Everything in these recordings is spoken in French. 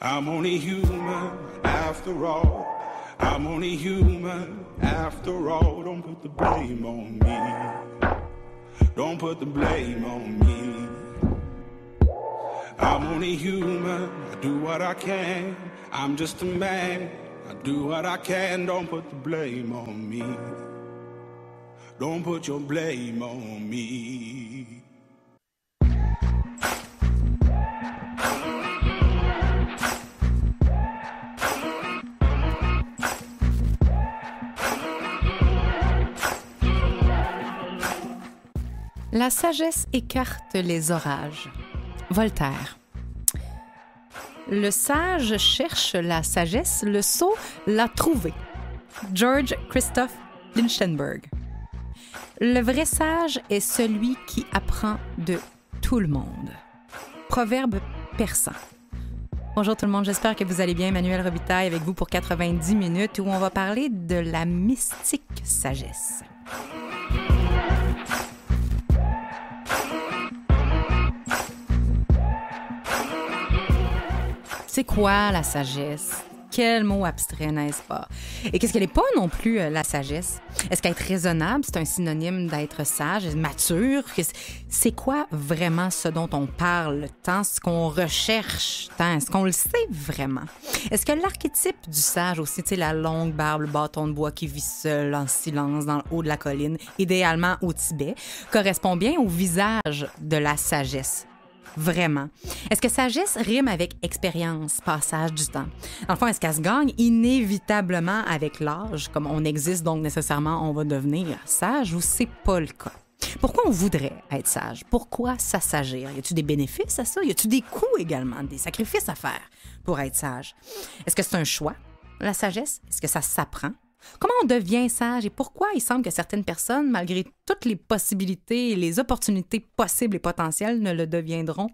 I'm only human after all. I'm only human after all. Don't put the blame on me. Don't put the blame on me. I'm only human. I do what I can. I'm just a man. I do what I can. Don't put the blame on me. Don't put your blame on me. La sagesse écarte les orages. Voltaire. Le sage cherche la sagesse, le sot l'a trouvée. George Christoph Lichtenberg. Le vrai sage est celui qui apprend de tout le monde. Proverbe persan. Bonjour tout le monde, j'espère que vous allez bien. Emmanuelle Robitaille avec vous pour 90 minutes où on va parler de la mystique sagesse. C'est quoi la sagesse? Quel mot abstrait, n'est-ce pas? Et qu'est-ce qu'elle n'est pas non plus, la sagesse? Est-ce qu'être raisonnable, c'est un synonyme d'être sage, mature? C'est quoi vraiment ce dont on parle tant, ce qu'on recherche tant? Est-ce qu'on le sait vraiment? Est-ce que l'archétype du sage aussi, tu sais, la longue barbe, le bâton de bois qui vit seul en silence dans le haut de la colline, idéalement au Tibet, correspond bien au visage de la sagesse? Vraiment. Est-ce que sagesse rime avec expérience, passage du temps? Dans le fond, est-ce qu'elle se gagne inévitablement avec l'âge, comme on existe, donc nécessairement on va devenir sage, ou c'est pas le cas? Pourquoi on voudrait être sage? Pourquoi s'assagir? Y a-t-il des bénéfices à ça? Y a-t-il des coûts également, des sacrifices à faire pour être sage? Est-ce que c'est un choix, la sagesse? Est-ce que ça s'apprend? Comment on devient sage et pourquoi il semble que certaines personnes, malgré toutes les possibilités et les opportunités possibles et potentielles, ne le deviendront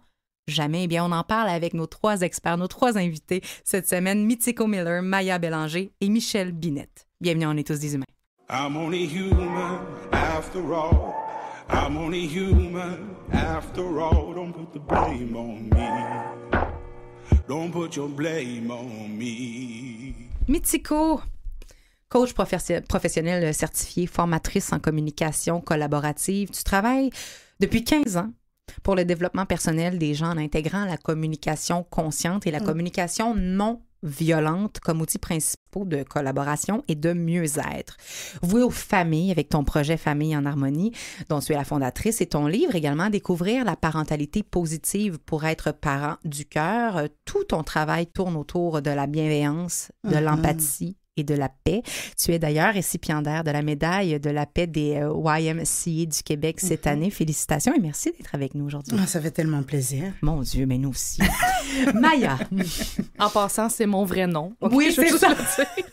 jamais? Eh bien, on en parle avec nos 3 experts, nos 3 invités cette semaine, Mitsiko Miller, Maya Bélanger et Michel Binette. Bienvenue, on est tous des humains. I'm only human after all. I'm only human after all. Don't put the blame on me. Don't put your blame on me. Mitsiko, coach professionnelle certifiée, formatrice en communication collaborative. Tu travailles depuis 15 ans pour le développement personnel des gens en intégrant la communication consciente et la communication non violente comme outils principaux de collaboration et de mieux-être. Voué aux familles avec ton projet Famille en harmonie, dont tu es la fondatrice, et ton livre également, Découvrir la parentalité positive pour être parent du cœur. Tout ton travail tourne autour de la bienveillance, de l'empathie et de la paix. Tu es d'ailleurs récipiendaire de la médaille de la paix des YMCA du Québec cette année. Félicitations et merci d'être avec nous aujourd'hui. Oh, ça fait tellement plaisir. Mon Dieu, mais nous aussi. Maya. En passant, c'est mon vrai nom. Okay? Oui, c'est ça.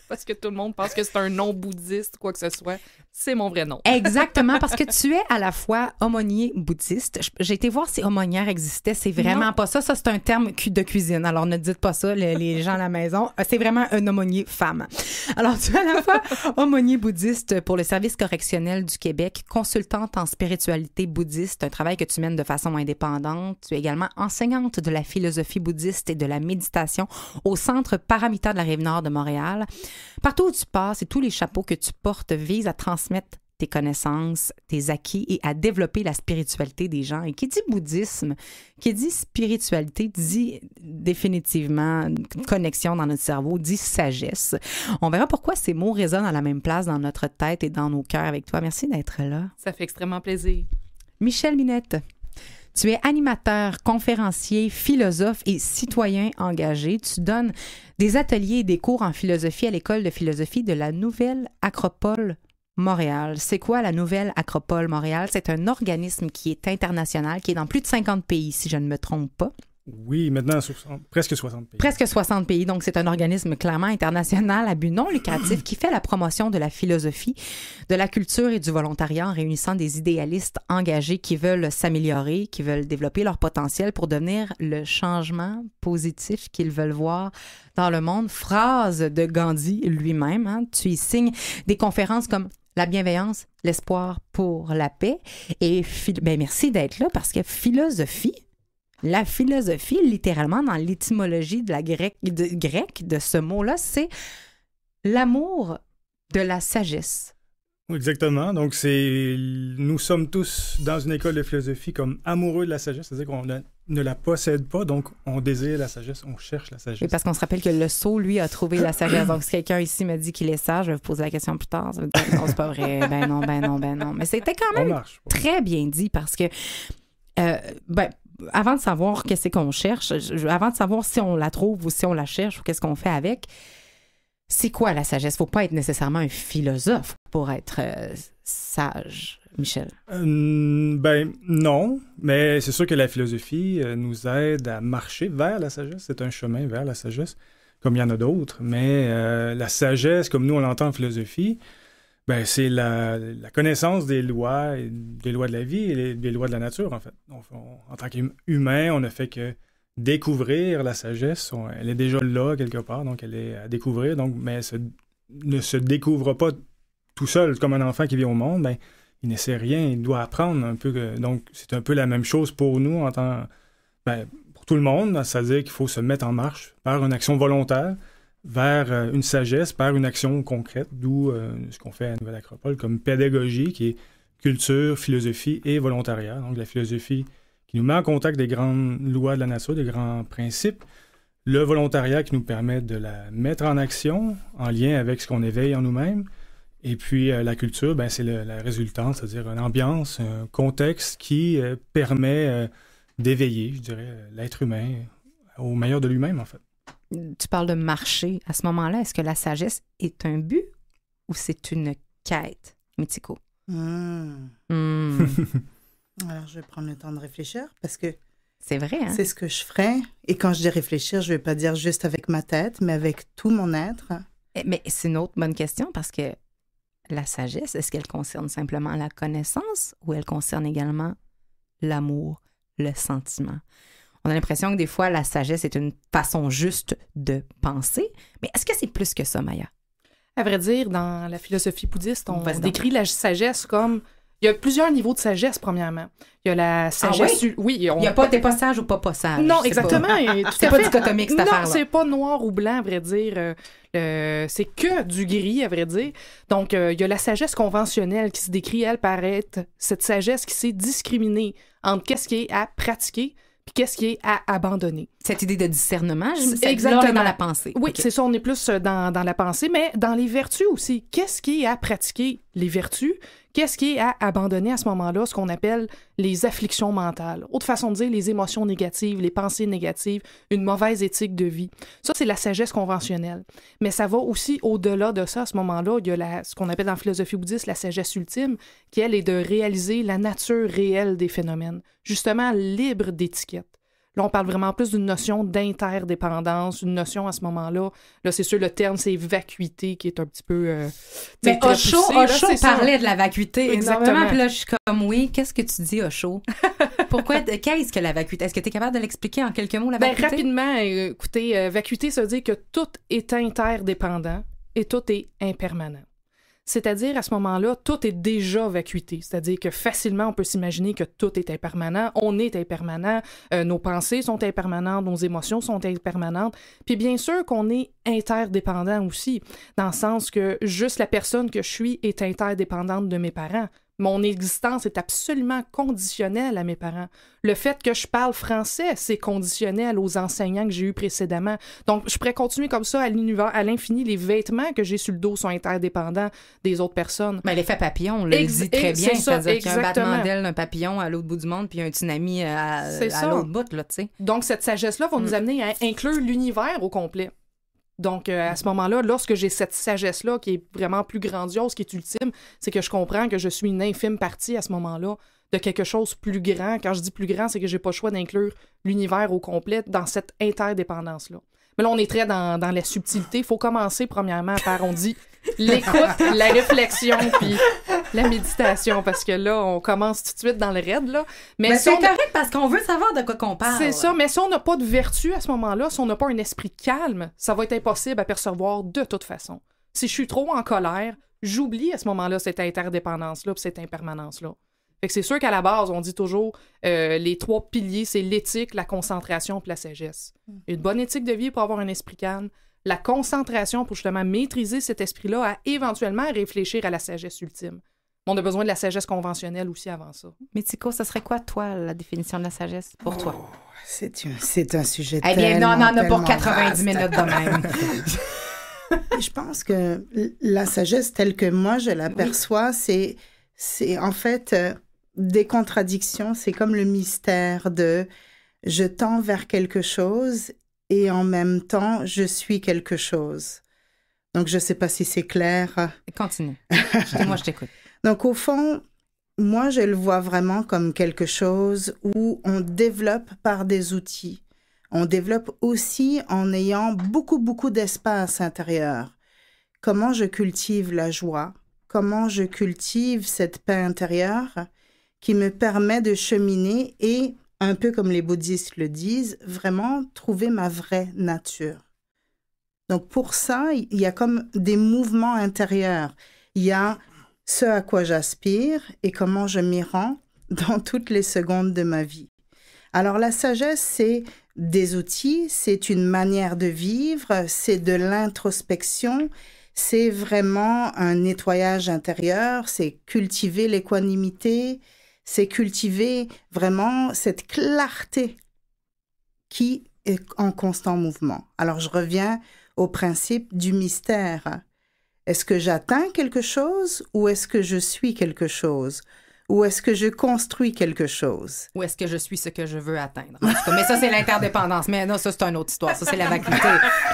Parce que tout le monde pense que c'est un nom bouddhiste, quoi que ce soit. C'est mon vrai nom. Exactement, parce que tu es à la fois aumônier bouddhiste. J'ai été voir si aumônière existait. C'est vraiment pas ça. Ça, c'est un terme de cuisine. Alors, ne dites pas ça, les gens à la maison. C'est vraiment un aumônier femme. Alors, tu es à la fois aumônier bouddhiste pour le Service correctionnel du Québec, consultante en spiritualité bouddhiste, un travail que tu mènes de façon indépendante. Tu es également enseignante de la philosophie bouddhiste et de la méditation au Centre Paramita de la Rive-Nord de Montréal. Partout où tu passes et tous les chapeaux que tu portes visent à transmettre tes connaissances, tes acquis et à développer la spiritualité des gens. Et qui dit bouddhisme, qui dit spiritualité, dit définitivement connexion dans notre cerveau, dit sagesse. On verra pourquoi ces mots résonnent à la même place dans notre tête et dans nos cœurs avec toi. Merci d'être là. Ça fait extrêmement plaisir. Michel Binette. Tu es animateur, conférencier, philosophe et citoyen engagé. Tu donnes des ateliers et des cours en philosophie à l'École de philosophie de la Nouvelle Acropole Montréal. C'est quoi la Nouvelle Acropole Montréal? C'est un organisme qui est international, qui est dans plus de 50 pays, si je ne me trompe pas. Oui, maintenant, presque 60 pays. Presque 60 pays. Donc, c'est un organisme clairement international à but non lucratif qui fait la promotion de la philosophie, de la culture et du volontariat en réunissant des idéalistes engagés qui veulent s'améliorer, qui veulent développer leur potentiel pour devenir le changement positif qu'ils veulent voir dans le monde. Phrase de Gandhi lui-même. Hein. Tu y signes des conférences comme la bienveillance, l'espoir pour la paix. Et merci d'être là parce que philosophie, La philosophie, littéralement, dans l'étymologie de la grecque de ce mot-là, c'est l'amour de la sagesse. Exactement. Donc, nous sommes tous dans une école de philosophie comme amoureux de la sagesse, c'est-à-dire qu'on ne la possède pas, donc on désire la sagesse, on cherche la sagesse. Et parce qu'on se rappelle que le sot, lui, a trouvé la sagesse. Donc, si quelqu'un ici me dit qu'il est sage, je vais vous poser la question plus tard. Ça veut dire, non, c'est pas vrai. Ben non. Mais c'était quand même très bien dit parce que, avant de savoir qu'est-ce qu'on cherche, avant de savoir si on la trouve ou si on la cherche ou qu'est-ce qu'on fait avec, c'est quoi la sagesse? Il ne faut pas être nécessairement un philosophe pour être sage, Michel. Non, mais c'est sûr que la philosophie nous aide à marcher vers la sagesse. C'est un chemin vers la sagesse, comme il y en a d'autres. Mais la sagesse, comme nous on l'entend en philosophie, c'est la connaissance des lois de la vie et des lois de la nature, en fait. Donc, en tant qu'humain, on ne fait que découvrir la sagesse. Elle est déjà là, quelque part, donc elle est à découvrir. Donc, mais elle ne se découvre pas tout seul, comme un enfant qui vit au monde. Il ne sait rien, il doit apprendre un peu. Donc, c'est un peu la même chose pour nous, pour tout le monde. C'est-à-dire qu'il faut se mettre en marche par une action volontaire vers une sagesse, par une action concrète, d'où ce qu'on fait à Nouvelle Acropole comme pédagogie, qui est culture, philosophie et volontariat. Donc, la philosophie qui nous met en contact des grandes lois de la nature, des grands principes. Le volontariat qui nous permet de la mettre en action, en lien avec ce qu'on éveille en nous-mêmes. Et puis, la culture, c'est la résultante, c'est-à-dire une ambiance, un contexte qui permet d'éveiller, je dirais, l'être humain au meilleur de lui-même, en fait. Tu parles de marcher. À ce moment-là, est-ce que la sagesse est un but ou c'est une quête, Mitiko? Alors, je vais prendre le temps de réfléchir parce que c'est vrai, hein? C'est ce que je ferais. Et quand je dis réfléchir, je ne vais pas dire juste avec ma tête, mais avec tout mon être. Mais c'est une autre bonne question parce que la sagesse, est-ce qu'elle concerne simplement la connaissance ou elle concerne également l'amour, le sentiment? On a l'impression que des fois, la sagesse est une façon juste de penser. Mais est-ce que c'est plus que ça, Maya? À vrai dire, dans la philosophie bouddhiste, on décrit la sagesse comme... Il y a plusieurs niveaux de sagesse, premièrement. Il y a la sagesse... Ah oui? Il n'y a pas t'es pas sage ou pas sage. Non, exactement. C'est pas dichotomique, cette affaire-là. Non, c'est pas noir ou blanc, à vrai dire. C'est que du gris, à vrai dire. Donc, il y a la sagesse conventionnelle qui se décrit, elle, par être cette sagesse qui sait discriminer entre qu'est-ce qui est à pratiquer puis qu'est-ce qui est à abandonner. Cette idée de discernement, exactement. Là, on est dans la pensée. Oui, okay. C'est ça, on est plus dans la pensée, mais dans les vertus aussi. Qu'est-ce qui est à pratiquer? Les vertus. Qu'est-ce qui est à abandonner à ce moment-là, ce qu'on appelle les afflictions mentales? Autre façon de dire, les émotions négatives, les pensées négatives, une mauvaise éthique de vie. Ça, c'est la sagesse conventionnelle. Mais ça va aussi au-delà de ça. À ce moment-là, il y a ce qu'on appelle dans la philosophie bouddhiste la sagesse ultime, qui, elle, est de réaliser la nature réelle des phénomènes, justement libre d'étiquette. Là, on parle vraiment plus d'une notion d'interdépendance, une notion à ce moment-là. Là, c'est sûr, le terme, c'est vacuité, qui est un petit peu... mais Osho parlait de la vacuité Exactement. énormément. Puis là, je suis comme, oui, qu'est-ce que tu dis, Osho? Pourquoi? Qu'est-ce que la vacuité? Est-ce que tu es capable de l'expliquer en quelques mots, la vacuité? Rapidement, écoutez, vacuité, ça veut dire que tout est interdépendant et tout est impermanent. C'est-à-dire, à ce moment-là, tout est déjà vacuité. C'est-à-dire que facilement, on peut s'imaginer que tout est impermanent. On est impermanent. Nos pensées sont impermanentes. Nos émotions sont impermanentes. Puis bien sûr qu'on est interdépendant aussi, dans le sens que juste la personne que je suis est interdépendante de mes parents. Mon existence est absolument conditionnelle à mes parents. Le fait que je parle français, c'est conditionnel aux enseignants que j'ai eus précédemment. Donc, je pourrais continuer comme ça à l'univers, à l'infini. Les vêtements que j'ai sur le dos sont interdépendants des autres personnes. Mais l'effet papillon, on le dit très bien. C'est-à-dire qu'il y a un battement d'aile d'un papillon à l'autre bout du monde puis un tsunami à l'autre bout, là, tu sais. Donc, cette sagesse-là va nous amener à inclure l'univers au complet. Donc, à ce moment-là, lorsque j'ai cette sagesse-là qui est vraiment plus grandiose, qui est ultime, c'est que je comprends que je suis une infime partie à ce moment-là de quelque chose plus grand. Quand je dis plus grand, c'est que j'ai pas le choix d'inclure l'univers au complet dans cette interdépendance-là. Mais là, on est très dans la subtilité. Il faut commencer, premièrement, par, on dit, l'écoute, la réflexion, puis la méditation, parce que là, on commence tout de suite dans le raid, là. Mais c'est correct, parce qu'on veut savoir de quoi qu'on parle. C'est ça, mais si on n'a pas de vertu à ce moment-là, si on n'a pas un esprit calme, ça va être impossible à percevoir de toute façon. Si je suis trop en colère, j'oublie à ce moment-là cette interdépendance-là puis cette impermanence-là. Fait que c'est sûr qu'à la base, on dit toujours les 3 piliers, c'est l'éthique, la concentration puis la sagesse. Une bonne éthique de vie pour avoir un esprit calme, la concentration pour justement maîtriser cet esprit-là à éventuellement réfléchir à la sagesse ultime. On a besoin de la sagesse conventionnelle aussi avant ça. Mais Tico, ça serait quoi, toi, la définition de la sagesse pour toi? C'est un sujet Eh bien, non, on en a pour tellement 90 vaste. minutes de même. Je pense que la sagesse telle que moi je l'aperçois, c'est en fait des contradictions. C'est comme le mystère de je tends vers quelque chose et en même temps je suis quelque chose. Donc je ne sais pas si c'est clair. Continue. Moi, je t'écoute. Donc au fond, moi je le vois vraiment comme quelque chose où on développe par des outils. On développe aussi en ayant beaucoup d'espace intérieur. Comment je cultive la joie? Comment je cultive cette paix intérieure qui me permet de cheminer et, un peu comme les bouddhistes le disent, vraiment trouver ma vraie nature. Donc pour ça, il y a comme des mouvements intérieurs. Il y a ce à quoi j'aspire et comment je m'y rends dans toutes les secondes de ma vie. Alors la sagesse, c'est des outils, c'est une manière de vivre, c'est de l'introspection, c'est vraiment un nettoyage intérieur, c'est cultiver l'équanimité, c'est cultiver vraiment cette clarté qui est en constant mouvement. Alors je reviens au principe du mystère. Est-ce que j'atteins quelque chose ou est-ce que je suis quelque chose? Ou est-ce que je construis quelque chose? Ou est-ce que je suis ce que je veux atteindre? En tout cas, mais ça, c'est l'interdépendance. Mais non, ça, c'est une autre histoire. Ça, c'est la vacuité.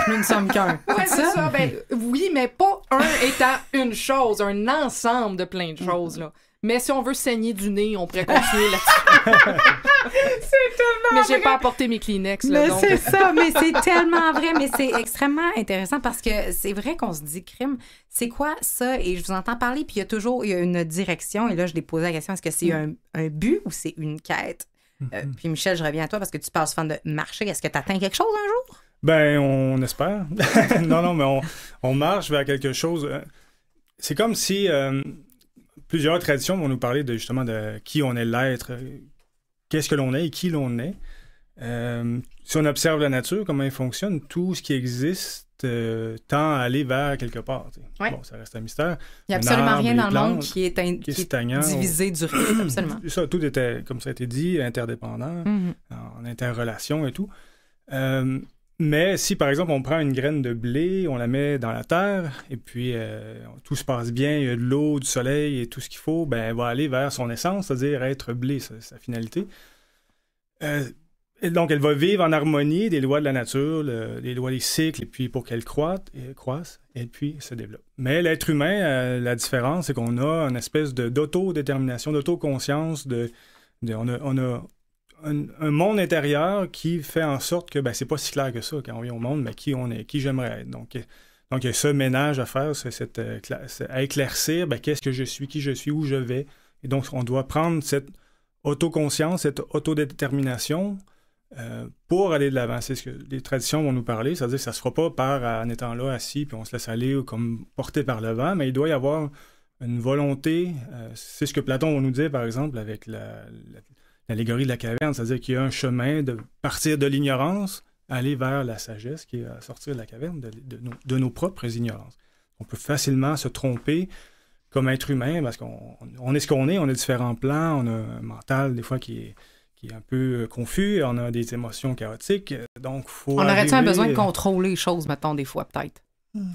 Nous ne sommes qu'un. Ouais, c'est ça. Ben, oui, mais pas un étant une chose, un ensemble de plein de choses, là. Mais si on veut saigner du nez, on pourrait continuer là-dessus. C'est tellement Mais j'ai vrai. pas apporté mes Kleenex, là, Mais donc. c'est ça, mais c'est tellement vrai, mais c'est extrêmement intéressant parce que c'est vrai qu'on se dit, crime, c'est quoi ça? Et je vous entends parler, puis il y a une direction, et là, je l'ai posé la question, est-ce que c'est un but ou c'est une quête? Puis Michel, je reviens à toi parce que tu parles souvent de marcher. Est-ce que tu atteins quelque chose un jour? Ben, on espère. non, mais on marche vers quelque chose. C'est comme si plusieurs traditions vont nous parler de justement de qui on est l'être, qu'est-ce que l'on est et qui l'on est. Si on observe la nature, comment elle fonctionne, tout ce qui existe tend à aller vers quelque part. Ouais. Bon, ça reste un mystère. Il n'y a absolument arbre, rien les dans le monde plantes, qui est stagnant. divisé du reste, absolument. Ça, tout était, comme ça a été dit, interdépendant, en interrelation et tout. Mais si, par exemple, on prend une graine de blé, on la met dans la terre, et puis tout se passe bien, il y a de l'eau, du soleil et tout ce qu'il faut, ben, elle va aller vers son essence, c'est-à-dire être blé, sa finalité. Et donc, elle va vivre en harmonie des lois de la nature, les lois des cycles, et puis pour qu'elle croisse, et puis se développe. Mais l'être humain, la différence, c'est qu'on a une espèce d'autodétermination, d'autoconscience, on a un monde intérieur qui fait en sorte que ben, c'est pas si clair que ça quand on vient au monde, mais qui on est, qui j'aimerais être. Donc il y a ce ménage à faire, à éclaircir, ben, qu'est-ce que je suis, qui je suis, où je vais. Et donc on doit prendre cette autoconscience, cette autodétermination pour aller de l'avant. C'est ce que les traditions vont nous parler, c'est-à-dire que ça se fera pas en étant là assis puis on se laisse aller ou comme porté par le vent, mais il doit y avoir une volonté. C'est ce que Platon va nous dire par exemple avec l'allégorie de la caverne, c'est-à-dire qu'il y a un chemin de partir de l'ignorance, aller vers la sagesse, qui est à sortir de la caverne, de nos propres ignorances. On peut facilement se tromper comme être humain, parce qu'on est ce qu'on est, on a différents plans, on a un mental des fois qui est un peu confus, on a des émotions chaotiques, donc faut On aurait-tu un besoin de contrôler les choses, mettons, des fois, peut-être?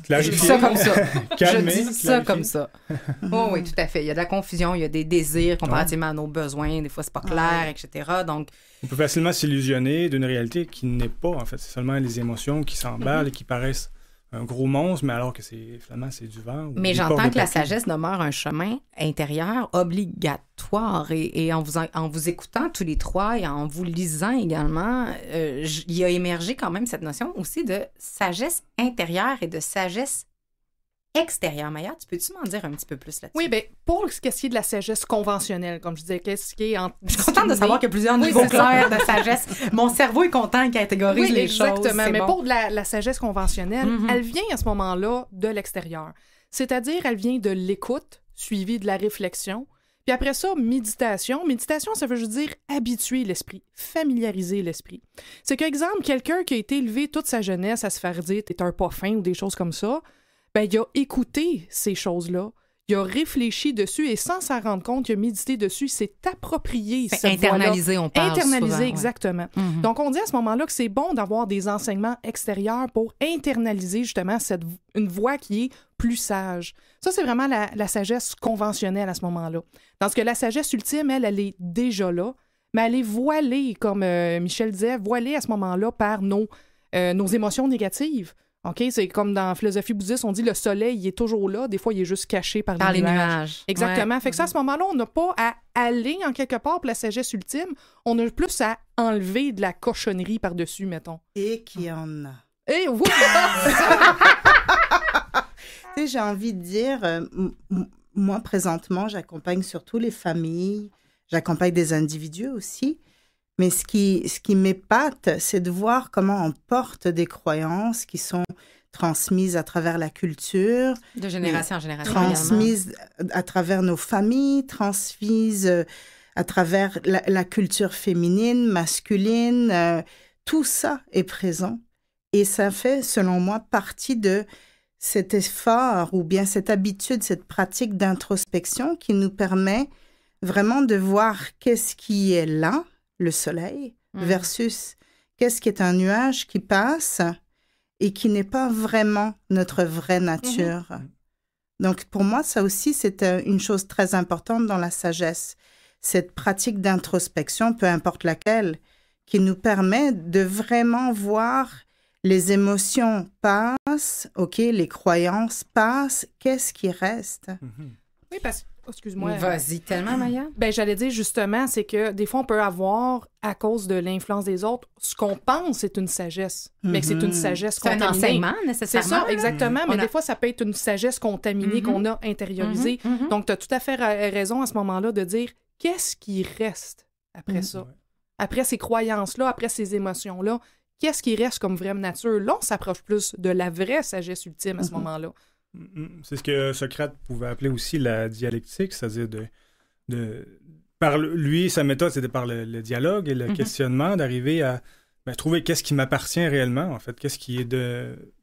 Je dis ça comme ça. Calmer, je dis ça comme ça. Oh, oui, tout à fait. Il y a de la confusion, il y a des désirs comparativement à nos besoins. Des fois, c'est pas clair, etc. Donc, on peut facilement s'illusionner d'une réalité qui n'est pas, en fait. C'est seulement les émotions qui s'emballent et qui paraissent un gros monstre, mais alors que finalement, c'est du vent. Mais j'entends que la sagesse demeure un chemin intérieur obligatoire. Et en vous écoutant tous les trois et en vous lisant également, il a émergé quand même cette notion aussi de sagesse intérieure et de sagesse extérieure. Maya, peux-tu m'en dire un petit peu plus là-dessus? Oui, bien, pour ce qui est de la sagesse conventionnelle, comme je disais, qu'est-ce qui est... Je suis contente de savoir qu'il y a plusieurs niveaux clairs de sagesse. Mon cerveau est content qu'il catégorise les choses. Exactement. Mais bon. pour la sagesse conventionnelle, elle vient à ce moment-là de l'extérieur. C'est-à-dire, elle vient de l'écoute, suivie de la réflexion, Puis après ça, méditation. Méditation, ça veut juste dire habituer l'esprit, familiariser l'esprit. C'est qu'exemple, quelqu'un qui a été élevé toute sa jeunesse à se faire dire « t'es un pas fin » ou des choses comme ça, ben il a écouté ces choses-là, il a réfléchi dessus et sans s'en rendre compte, il a médité dessus, s'est approprié cette internalisé, on parle internalisé, souvent, exactement. Ouais. Mm-hmm. Donc, on dit à ce moment-là que c'est bon d'avoir des enseignements extérieurs pour internaliser justement une voix qui est plus sage. Ça, c'est vraiment la sagesse conventionnelle à ce moment-là. Dans ce que la sagesse ultime, elle est déjà là, mais elle est voilée, comme Michel disait, voilée à ce moment-là par nos émotions négatives. OK? C'est comme dans la philosophie bouddhiste, on dit le soleil, il est toujours là. Des fois, il est juste caché par les nuages. Exactement. Ouais. Fait que ça, à ce moment-là, on n'a pas à aller en quelque part pour la sagesse ultime. On a plus à enlever de la cochonnerie par-dessus, mettons. Et qu'il y en a. Et oui! Tu sais, j'ai envie de dire, moi, présentement, j'accompagne surtout les familles, j'accompagne des individus aussi. Mais ce qui m'épate, c'est de voir comment on porte des croyances qui sont transmises à travers la culture. De génération en génération. Transmises à travers nos familles, transmises à travers la culture féminine, masculine. Tout ça est présent. Et ça fait, selon moi, partie de cet effort ou bien cette habitude, cette pratique d'introspection qui nous permet vraiment de voir qu'est-ce qui est là, le soleil, versus qu'est-ce qui est un nuage qui passe et qui n'est pas vraiment notre vraie nature. Donc, pour moi, ça aussi, c'est une chose très importante dans la sagesse. Cette pratique d'introspection, peu importe laquelle, qui nous permet de vraiment voir les émotions passent, OK, les croyances passent, qu'est-ce qui reste? Oui, parce que excuse-moi. Vas-y, tellement, Maya. Ben, j'allais dire justement, c'est que des fois, on peut avoir, à cause de l'influence des autres, ce qu'on pense c'est une sagesse, mais que c'est une sagesse contaminée. C'est un enseignement, nécessairement. C'est ça, exactement, mais des fois, ça peut être une sagesse contaminée qu'on a intériorisée. Donc, tu as tout à fait raison à ce moment-là de dire, qu'est-ce qui reste après ça? Après ces croyances-là, après ces émotions-là, qu'est-ce qui reste comme vraie nature? Là, on s'approche plus de la vraie sagesse ultime à ce moment-là. C'est ce que Socrate pouvait appeler aussi la dialectique, c'est-à-dire par lui, sa méthode, c'était par le dialogue et le questionnement, d'arriver à trouver qu'est-ce qui m'appartient réellement, en fait, qu'est-ce qui est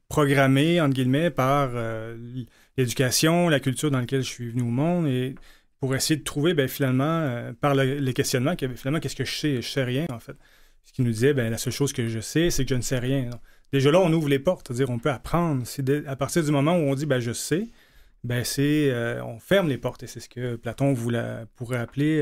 programmé, entre guillemets, par l'éducation, la culture dans laquelle je suis venu au monde, et pour essayer de trouver, finalement, par les questionnements, finalement, qu'est-ce que je sais? Je sais rien, en fait. Ce qui nous disait, la seule chose que je sais, c'est que je ne sais rien. Donc, déjà là, on ouvre les portes, c'est-à-dire on peut apprendre. À partir du moment où on dit je sais, on ferme les portes. Et c'est ce que Platon pourrait appeler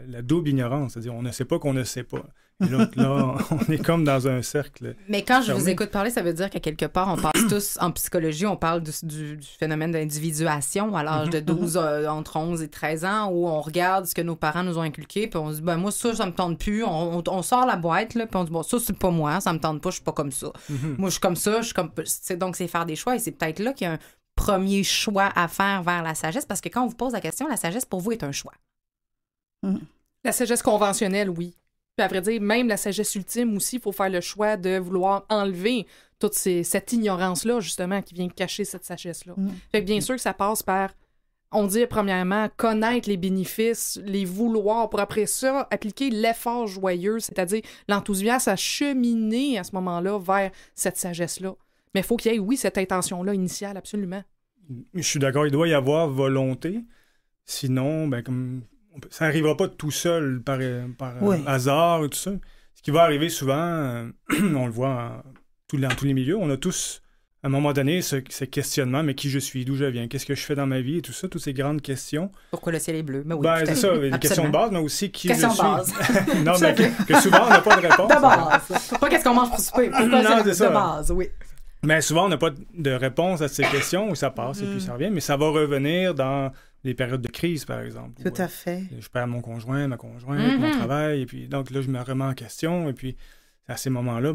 la double ignorance, c'est-à-dire on ne sait pas qu'on ne sait pas. Et donc là, on est comme dans un cercle. Mais quand je vous écoute parler, ça veut dire qu'à quelque part, on parle tous, en psychologie, on parle du phénomène d'individuation à l'âge de 12, entre 11 et 13 ans, où on regarde ce que nos parents nous ont inculqué, puis on se dit, moi, ça me tente plus. On sort la boîte, là, puis on dit, ça, c'est pas moi, ça me tente pas, je suis pas comme ça. Moi, je suis comme ça, donc, c'est faire des choix, et c'est peut-être là qu'il y a un premier choix à faire vers la sagesse, parce que quand on vous pose la question, la sagesse, pour vous, est un choix. La sagesse conventionnelle, oui. Puis à vrai dire, même la sagesse ultime aussi, il faut faire le choix de vouloir enlever toute cette ignorance-là, justement, qui vient cacher cette sagesse-là. Fait que bien sûr que ça passe par, on dit premièrement, connaître les bénéfices, les vouloirs, pour après ça, appliquer l'effort joyeux, c'est-à-dire l'enthousiasme à cheminer à ce moment-là vers cette sagesse-là. Mais il faut qu'il y ait, oui, cette intention-là initiale, absolument. Je suis d'accord, il doit y avoir volonté. Sinon, ça n'arrivera pas tout seul par hasard et tout ça. Ce qui va arriver souvent, on le voit dans tous les milieux, on a tous, à un moment donné, ce questionnement, mais qui je suis, d'où je viens, qu'est-ce que je fais dans ma vie et tout ça, toutes ces grandes questions. Pourquoi le ciel est bleu? Mais oui, c'est ça, des questions de base, mais aussi qui question je suis. Base. Non, mais que souvent, on n'a pas de réponse. De base. Pas qu'est-ce qu'on mange pour souper. Non, c'est ça. De base, oui. Mais souvent, on n'a pas de réponse à ces questions, où ça passe et puis ça revient, mais ça va revenir dans les périodes de crise, par exemple. Tout à fait. Je perds mon conjoint, ma conjointe, mon travail, et puis donc là, je me remets en question, et puis à ces moments-là,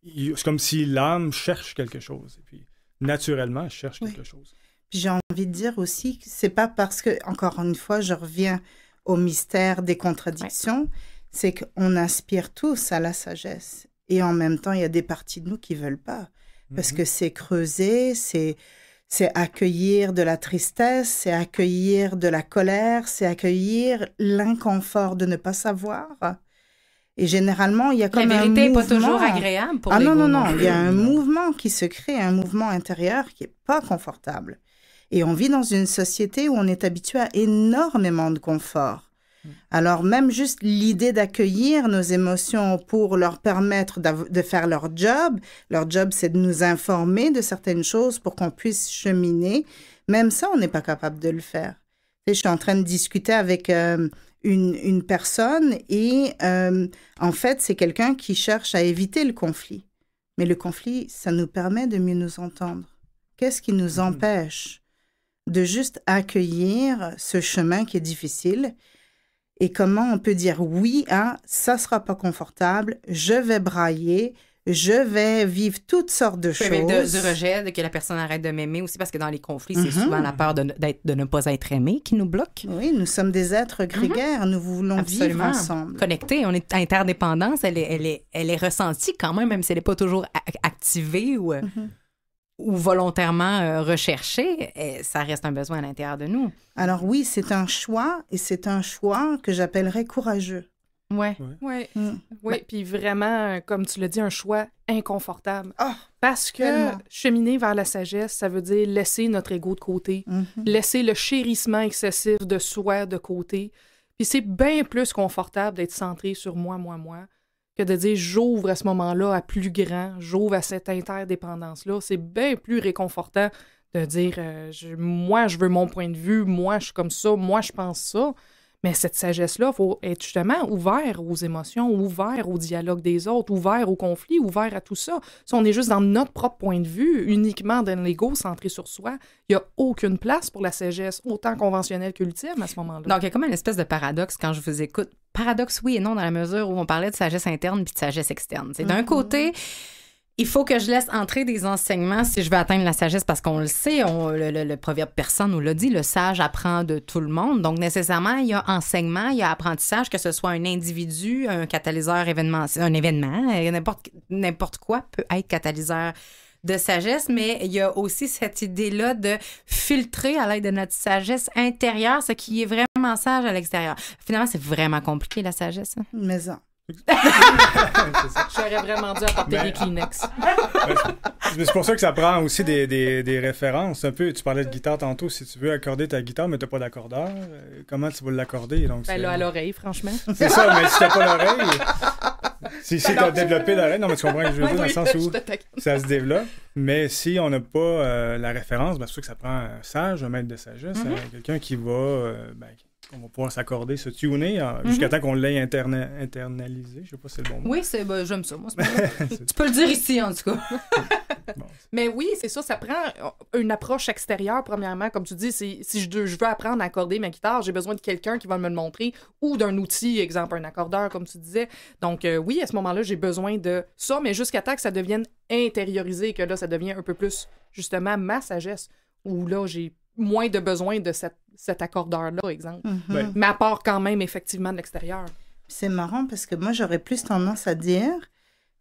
c'est comme si l'âme cherche quelque chose, et puis naturellement, elle cherche quelque chose. J'ai envie de dire aussi que c'est pas parce que, encore une fois, je reviens au mystère des contradictions, c'est qu'on aspire tous à la sagesse. Et en même temps, il y a des parties de nous qui veulent pas. Parce que c'est creusé, c'est c'est accueillir de la tristesse, c'est accueillir de la colère, c'est accueillir l'inconfort de ne pas savoir. Et généralement, il y a comme La un vérité n'est mouvement... pas toujours agréable pour l'ego. l'ego. Non, il y a un mouvement qui se crée, un mouvement intérieur qui n'est pas confortable. Et on vit dans une société où on est habitué à énormément de confort. Alors, même juste l'idée d'accueillir nos émotions pour leur permettre de faire leur job, c'est de nous informer de certaines choses pour qu'on puisse cheminer. Même ça, on n'est pas capable de le faire. Tu sais, je suis en train de discuter avec une personne et en fait, c'est quelqu'un qui cherche à éviter le conflit. Mais le conflit, ça nous permet de mieux nous entendre. Qu'est-ce qui nous empêche de juste accueillir ce chemin qui est difficile? Et comment on peut dire oui à « ça sera pas confortable, je vais brailler, je vais vivre toutes sortes de choses. » Du rejet, de que la personne arrête de m'aimer aussi, parce que dans les conflits, c'est souvent la peur de ne pas être aimé qui nous bloque. Oui, nous sommes des êtres grégaires, nous voulons vivre ensemble. Connectés, on est interdépendance, elle est ressentie quand même si elle n'est pas toujours activée ou volontairement recherchée, ça reste un besoin à l'intérieur de nous. Alors oui, c'est un choix, et c'est un choix que j'appellerais courageux. Ouais. Oui, puis vraiment, comme tu l'as dit, un choix inconfortable. Oh, parce que tellement. cheminer vers la sagesse, ça veut dire laisser notre ego de côté, laisser le chérissement excessif de soi de côté. Puis c'est bien plus confortable d'être centré sur moi, que de dire j'ouvre à ce moment-là à plus grand, j'ouvre à cette interdépendance-là. C'est bien plus réconfortant de dire moi, je veux mon point de vue, moi, je suis comme ça, moi, je pense ça. Mais cette sagesse-là, il faut être justement ouvert aux émotions, ouvert au dialogue des autres, ouvert au conflit, ouvert à tout ça. Si on est juste dans notre propre point de vue, uniquement dans l'ego, centré sur soi, il n'y a aucune place pour la sagesse, autant conventionnelle qu'ultime à ce moment-là. Donc, il y a comme une espèce de paradoxe quand je vous écoute. Paradoxe, oui et non, dans la mesure où on parlait de sagesse interne puis de sagesse externe. C'est d'un côté... Il faut que je laisse entrer des enseignements si je veux atteindre la sagesse, parce qu'on le sait, le proverbe personne nous l'a dit, le sage apprend de tout le monde. Donc, nécessairement, il y a enseignement, il y a apprentissage, que ce soit un individu, un catalyseur un événement, n'importe quoi peut être catalyseur de sagesse, mais il y a aussi cette idée-là de filtrer à l'aide de notre sagesse intérieure ce qui est vraiment sage à l'extérieur. Finalement, c'est vraiment compliqué, la sagesse. Mais ça. J'aurais vraiment dû apporter des Kleenex. C'est pour ça que ça prend aussi des références. Un peu, tu parlais de guitare tantôt. Si tu veux accorder ta guitare, mais tu n'as pas d'accordeur, comment tu vas l'accorder? Donc, là, à l'oreille, franchement. C'est ça, mais si tu n'as pas l'oreille... Si tu as développé l'oreille, non, mais tu comprends ce que je veux dire, dans le sens où ça se développe. Mais si on n'a pas la référence, c'est sûr que ça prend un sage, un maître de sagesse, quelqu'un qui va... on va pouvoir s'accorder, se tuner jusqu'à temps qu'on l'ait internalisé. Je sais pas si c'est le bon mot. Oui, j'aime ça. Moi, tu peux le dire ici, en tout cas. Bon. Mais oui, c'est ça. Ça prend une approche extérieure, premièrement. Comme tu dis, si je veux apprendre à accorder ma guitare, j'ai besoin de quelqu'un qui va me le montrer ou d'un outil, exemple un accordeur, comme tu disais. Donc oui, à ce moment-là, j'ai besoin de ça, mais jusqu'à temps que ça devienne intériorisé, que là, ça devient un peu plus, justement, ma sagesse, où là, j'ai moins de besoin de cet accordeur-là, exemple. Mais à part quand même, effectivement, de l'extérieur. C'est marrant parce que moi, j'aurais plus tendance à dire,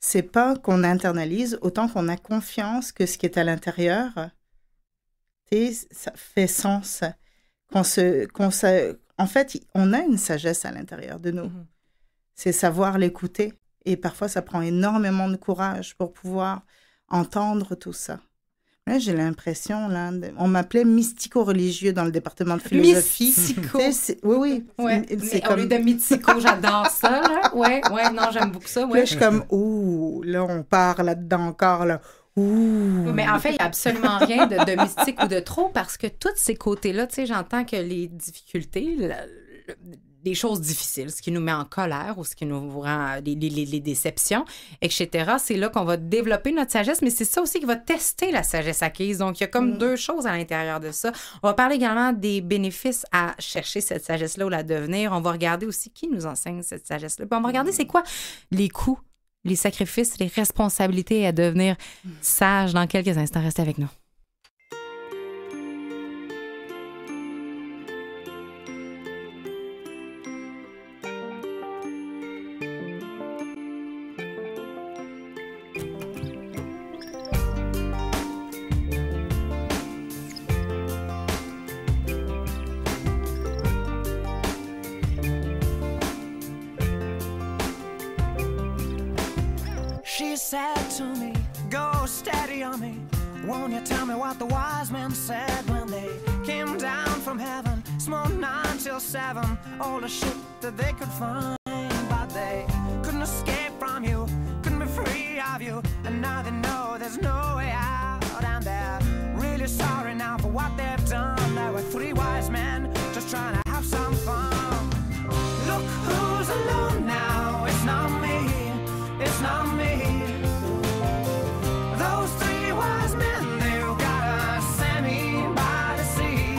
c'est pas qu'on internalise, autant qu'on a confiance que ce qui est à l'intérieur, ça fait sens. En fait, on a une sagesse à l'intérieur de nous. C'est savoir l'écouter. Et parfois, ça prend énormément de courage pour pouvoir entendre tout ça. Là, j'ai l'impression, là, on m'appelait mystico-religieux dans le département de philosophie. Mystico. Oui. Ouais, c'est comme... Au lieu de mystico, j'adore ça, là. Ouais, non, j'aime beaucoup ça. Ouais. Là, je suis comme, ouh, là, on part là-dedans encore, là. Ouh. Mais en fait, il n'y a absolument rien de mystique ou de trop, parce que tous ces côtés-là, tu sais, j'entends que les difficultés, des choses difficiles, ce qui nous met en colère ou ce qui nous rend les déceptions, etc. C'est là qu'on va développer notre sagesse, mais c'est ça aussi qui va tester la sagesse acquise. Donc, il y a comme deux choses à l'intérieur de ça. On va parler également des bénéfices à chercher cette sagesse-là ou la devenir. On va regarder aussi qui nous enseigne cette sagesse-là. Puis on va regarder c'est quoi les coûts, les sacrifices, les responsabilités à devenir sage dans quelques instants. Restez avec nous. go steady on me. Won't you tell me what the wise men said when they came down from heaven? Smoked 9 till 7, all the shit that they could find. But they couldn't escape from you, couldn't be free of you. And now they know there's no way out. And they're really sorry now for what they've done. There were 3 wise men just trying to have some fun. Look who's alone now, it's not me, it's not me. Those 3 wise men, they've got a Sammy by the sea.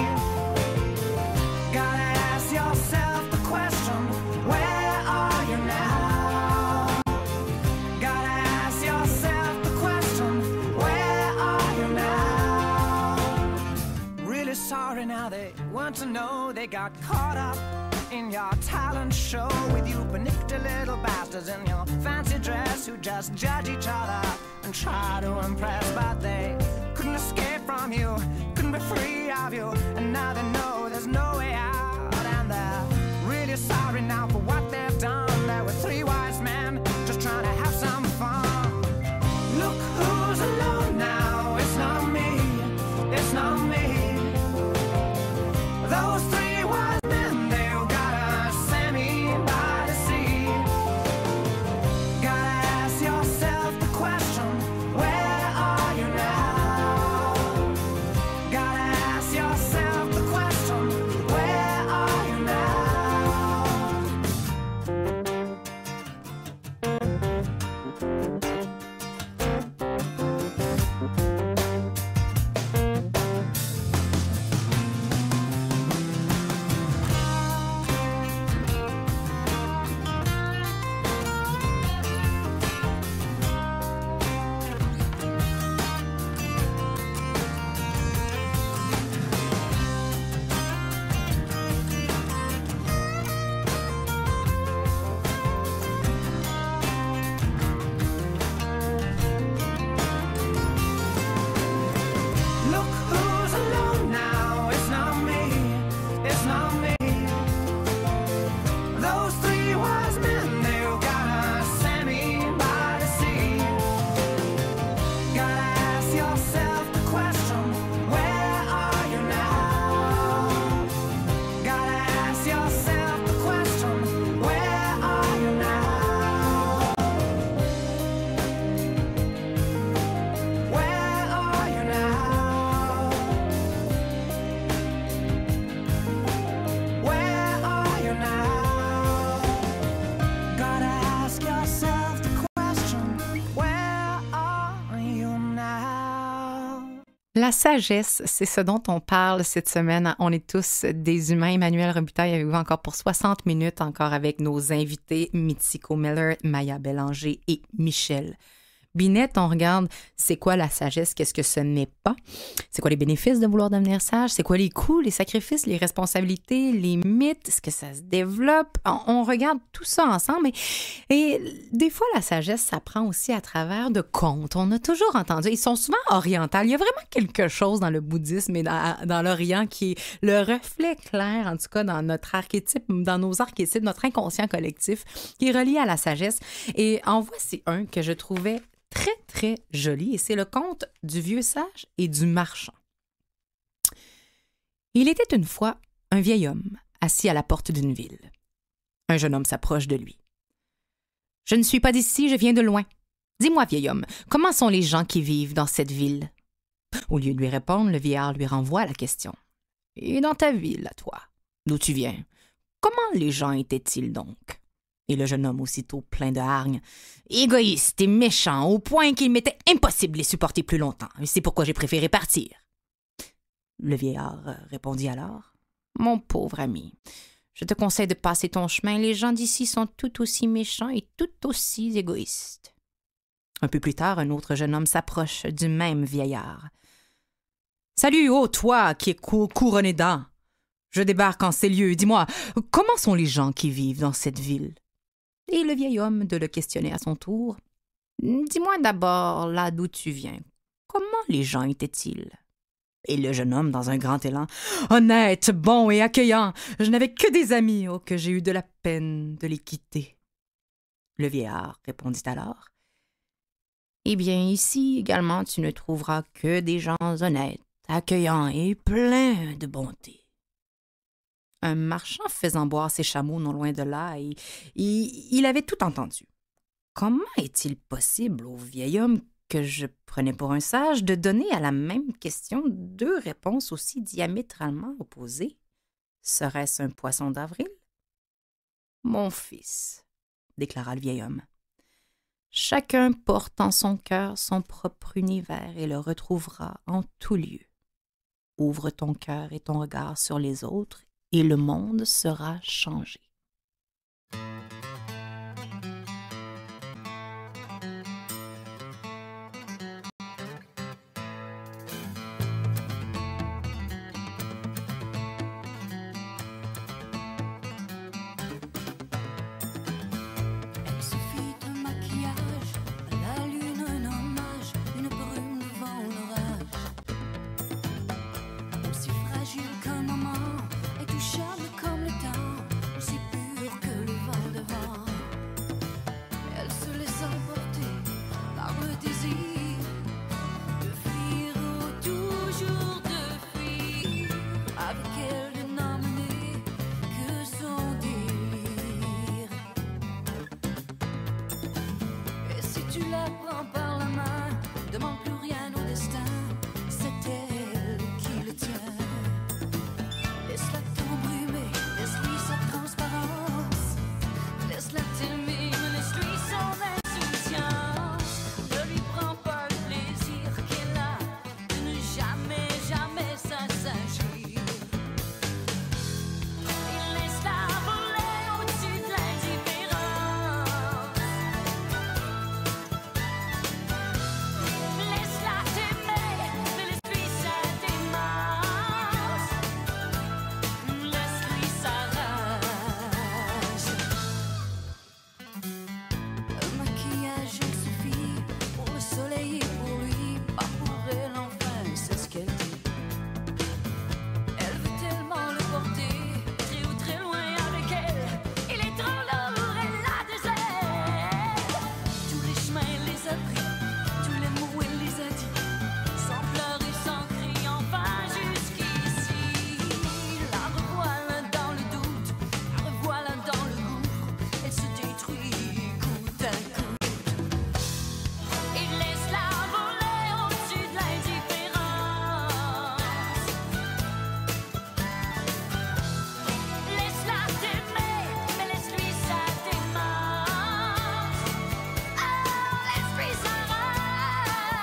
Gotta ask yourself the question, where are you now? Gotta ask yourself the question, where are you now? Really sorry now, they want to know they got caught up in your talent show with you panicked little bastards in your fancy dress who just judge each other and try to impress, but they couldn't escape from you, couldn't be free of you, and now they know there's no way out. And they're really sorry now for what they've done. There were 3 wise men just trying to have some fun. Look who's alone now, it's not me, it's not me. Those 3 wise men, they've got a Sammy by the sea. Gotta ask yourself the question, where are you now? Gotta ask yourself the question, where are you now? Look who's alone now, it's not me, it's not me. Those 3 wise men, they've got a Sammy by the sea. Gotta ask yourself the question, where are you now? Gotta ask yourself the question, where are you now? Where are you now? Where are you now? Gotta ask yourself the question, where are you now? La sagesse, c'est ce dont on parle cette semaine. On est tous des humains. Emmanuel Robitaille avec vous encore pour 60 minutes, encore avec nos invités Mitsiko Miller, Maya Bélanger et Michel Binette. On regarde c'est quoi la sagesse, qu'est-ce que ce n'est pas, c'est quoi les bénéfices de vouloir devenir sage, c'est quoi les coûts, les sacrifices, les responsabilités, les mythes, est-ce que ça se développe. On regarde tout ça ensemble et des fois la sagesse s'apprend aussi à travers de contes. On a toujours entendu, ils sont souvent orientaux. Il y a vraiment quelque chose dans le bouddhisme et dans l'Orient qui est le reflet clair, en tout cas dans notre archétype, dans nos archétypes, notre inconscient collectif qui est relié à la sagesse. Et en voici un que je trouvais très, très joli, et c'est le conte du vieux sage et du marchand. Il était une fois un vieil homme assis à la porte d'une ville. Un jeune homme s'approche de lui. « Je ne suis pas d'ici, je viens de loin. Dis-moi, vieil homme, comment sont les gens qui vivent dans cette ville? » Au lieu de lui répondre, le vieillard lui renvoie la question. « Et dans ta ville, à toi, d'où tu viens, comment les gens étaient-ils donc? » Et le jeune homme, aussitôt plein de hargne, « Égoïste et méchant, au point qu'il m'était impossible de les supporter plus longtemps. C'est pourquoi j'ai préféré partir. » Le vieillard répondit alors, « Mon pauvre ami, je te conseille de passer ton chemin. Les gens d'ici sont tout aussi méchants et tout aussi égoïstes. » Un peu plus tard, un autre jeune homme s'approche du même vieillard. « Salut, ô toi qui es couronné d'ans. Je débarque en ces lieux. Dis-moi, comment sont les gens qui vivent dans cette ville? » Et le vieil homme de le questionner à son tour. « Dis-moi d'abord, là d'où tu viens, comment les gens étaient-ils? » Et le jeune homme, dans un grand élan. « Honnête, bon et accueillant, je n'avais que des amis, oh, que j'ai eu de la peine de les quitter. » Le vieillard répondit alors. Eh bien, ici également, tu ne trouveras que des gens honnêtes, accueillants et pleins de bonté. Un marchand faisant boire ses chameaux non loin de là, et il avait tout entendu. Comment est-il possible au vieil homme que je prenais pour un sage de donner à la même question 2 réponses aussi diamétralement opposées? Serait-ce un poisson d'avril? Mon fils, déclara le vieil homme, chacun porte en son cœur son propre univers et le retrouvera en tout lieu. Ouvre ton cœur et ton regard sur les autres, et le monde sera changé. Elle se fit un maquillage, à la lune un hommage, une brume devant l'orage. Aussi fragile qu'un moment, intouchable comme le temps, aussi pure que le vent devant. Elle se laissa porter par le désir de fuir ou toujours de fuir. Avec elle de n'emmener que son délire. Et si tu la prends par la main, demande plus rien au destin, c'est elle qui le tient. Laisse-la t'embrumer, laisse-lui sa transparence, laisse-la t'aimer, laisse-lui son insouciance. Ne lui prends pas le plaisir qu'elle a de ne jamais, jamais s'assagir. Et laisse-la voler au-dessus de l'indifférence. Laisse-la t'aimer, mais laisse-lui sa démence. Laisse-lui sa rage. Un maquillage, il suffit pour le soleil et pour lui, pas pour elle, enfin, c'est ce qu'elle dit. Elle veut tellement le porter, très ou très loin avec elle. Il est trop lourd, elle l'a des ailes. Tous les chemins, elle les a pris, tous les mots, elle les a dit. Sans pleurs et sans cris, enfin jusqu'ici. La revoilà dans le doute, la revoilà dans le gouffre. Elle se détruit coup à coup. Et laisse-la voler au-dessus de l'indifférence. Laisse-la t'aimer, mais laisse-lui sa démence. Oh, laisse-lui sa rage. Et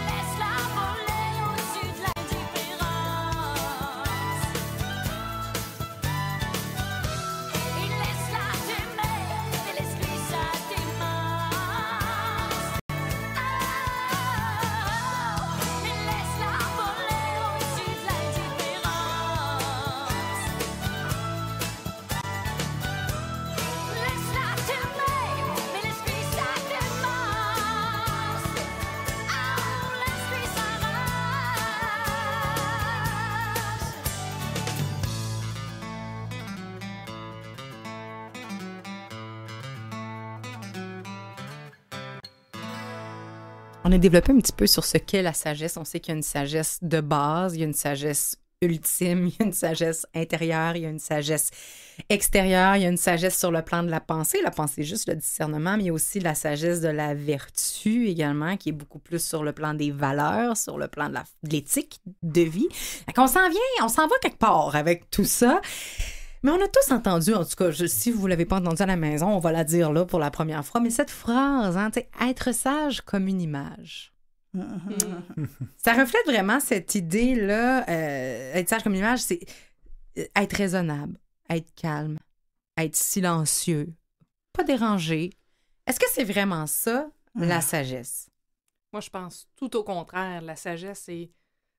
laisse-la voler au-dessus de l'indifférence. Et laisse-la t'aimer, et laisse-lui sa démence. Et laisse-la voler au-dessus de l'indifférence. Laisse-la t'aimer, mais laisse-lui sa démence. Laisse-lui sa On a développé un petit peu sur ce qu'est la sagesse. On sait qu'il y a une sagesse de base, il y a une sagesse ultime, il y a une sagesse intérieure, il y a une sagesse extérieure, il y a une sagesse sur le plan de la pensée. La pensée, juste le discernement, mais il y a aussi la sagesse de la vertu également, qui est beaucoup plus sur le plan des valeurs, sur le plan de l'éthique de vie. Donc on s'en va quelque part avec tout ça. Mais on a tous entendu, en tout cas, si vous ne l'avez pas entendu à la maison, on va la dire là pour la première fois, mais cette phrase, hein, tu sais, être sage comme une image. Ça reflète vraiment cette idée-là, être sage comme une image, c'est être raisonnable, être calme, être silencieux, pas dérangé. Est-ce que c'est vraiment ça, la sagesse? Moi, je pense tout au contraire. La sagesse est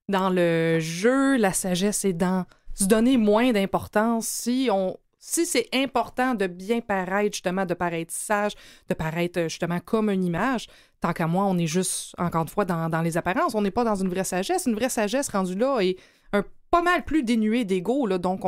dans le jeu, la sagesse est dans se donner moins d'importance. Si on Si c'est important de bien paraître, justement, de paraître sage, de paraître justement comme une image, tant qu'à moi, on est juste, encore une fois, dans les apparences. On n'est pas dans une vraie sagesse. Une vraie sagesse rendue là est pas mal plus dénuée d'ego, là. Donc,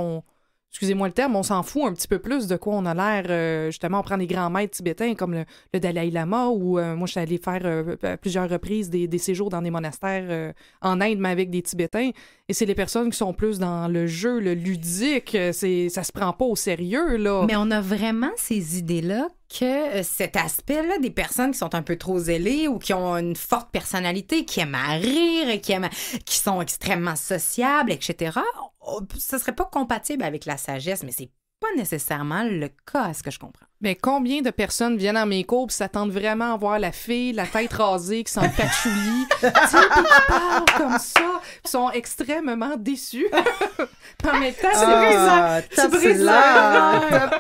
excusez-moi le terme, on s'en fout un petit peu plus de quoi on a l'air. Justement, on prend des grands maîtres tibétains comme le Dalai Lama, ou moi, je suis allée faire à plusieurs reprises des séjours dans des monastères en Inde, mais avec des Tibétains. Et c'est les personnes qui sont plus dans le jeu, le ludique. Ça se prend pas au sérieux, là. Mais on a vraiment ces idées-là que cet aspect-là des personnes qui sont un peu trop zélées ou qui ont une forte personnalité, qui aiment à rire et qui sont extrêmement sociables, etc., ça serait pas compatible avec la sagesse, mais c'est pas nécessairement le cas, à ce que je comprends. Mais combien de personnes viennent en mes cours et s'attendent vraiment à voir la fille, la tête rasée, qui sent le patchouli, tu sais, puis qui parlent comme ça, qui sont extrêmement déçus. En même temps, tu brises leur rêve.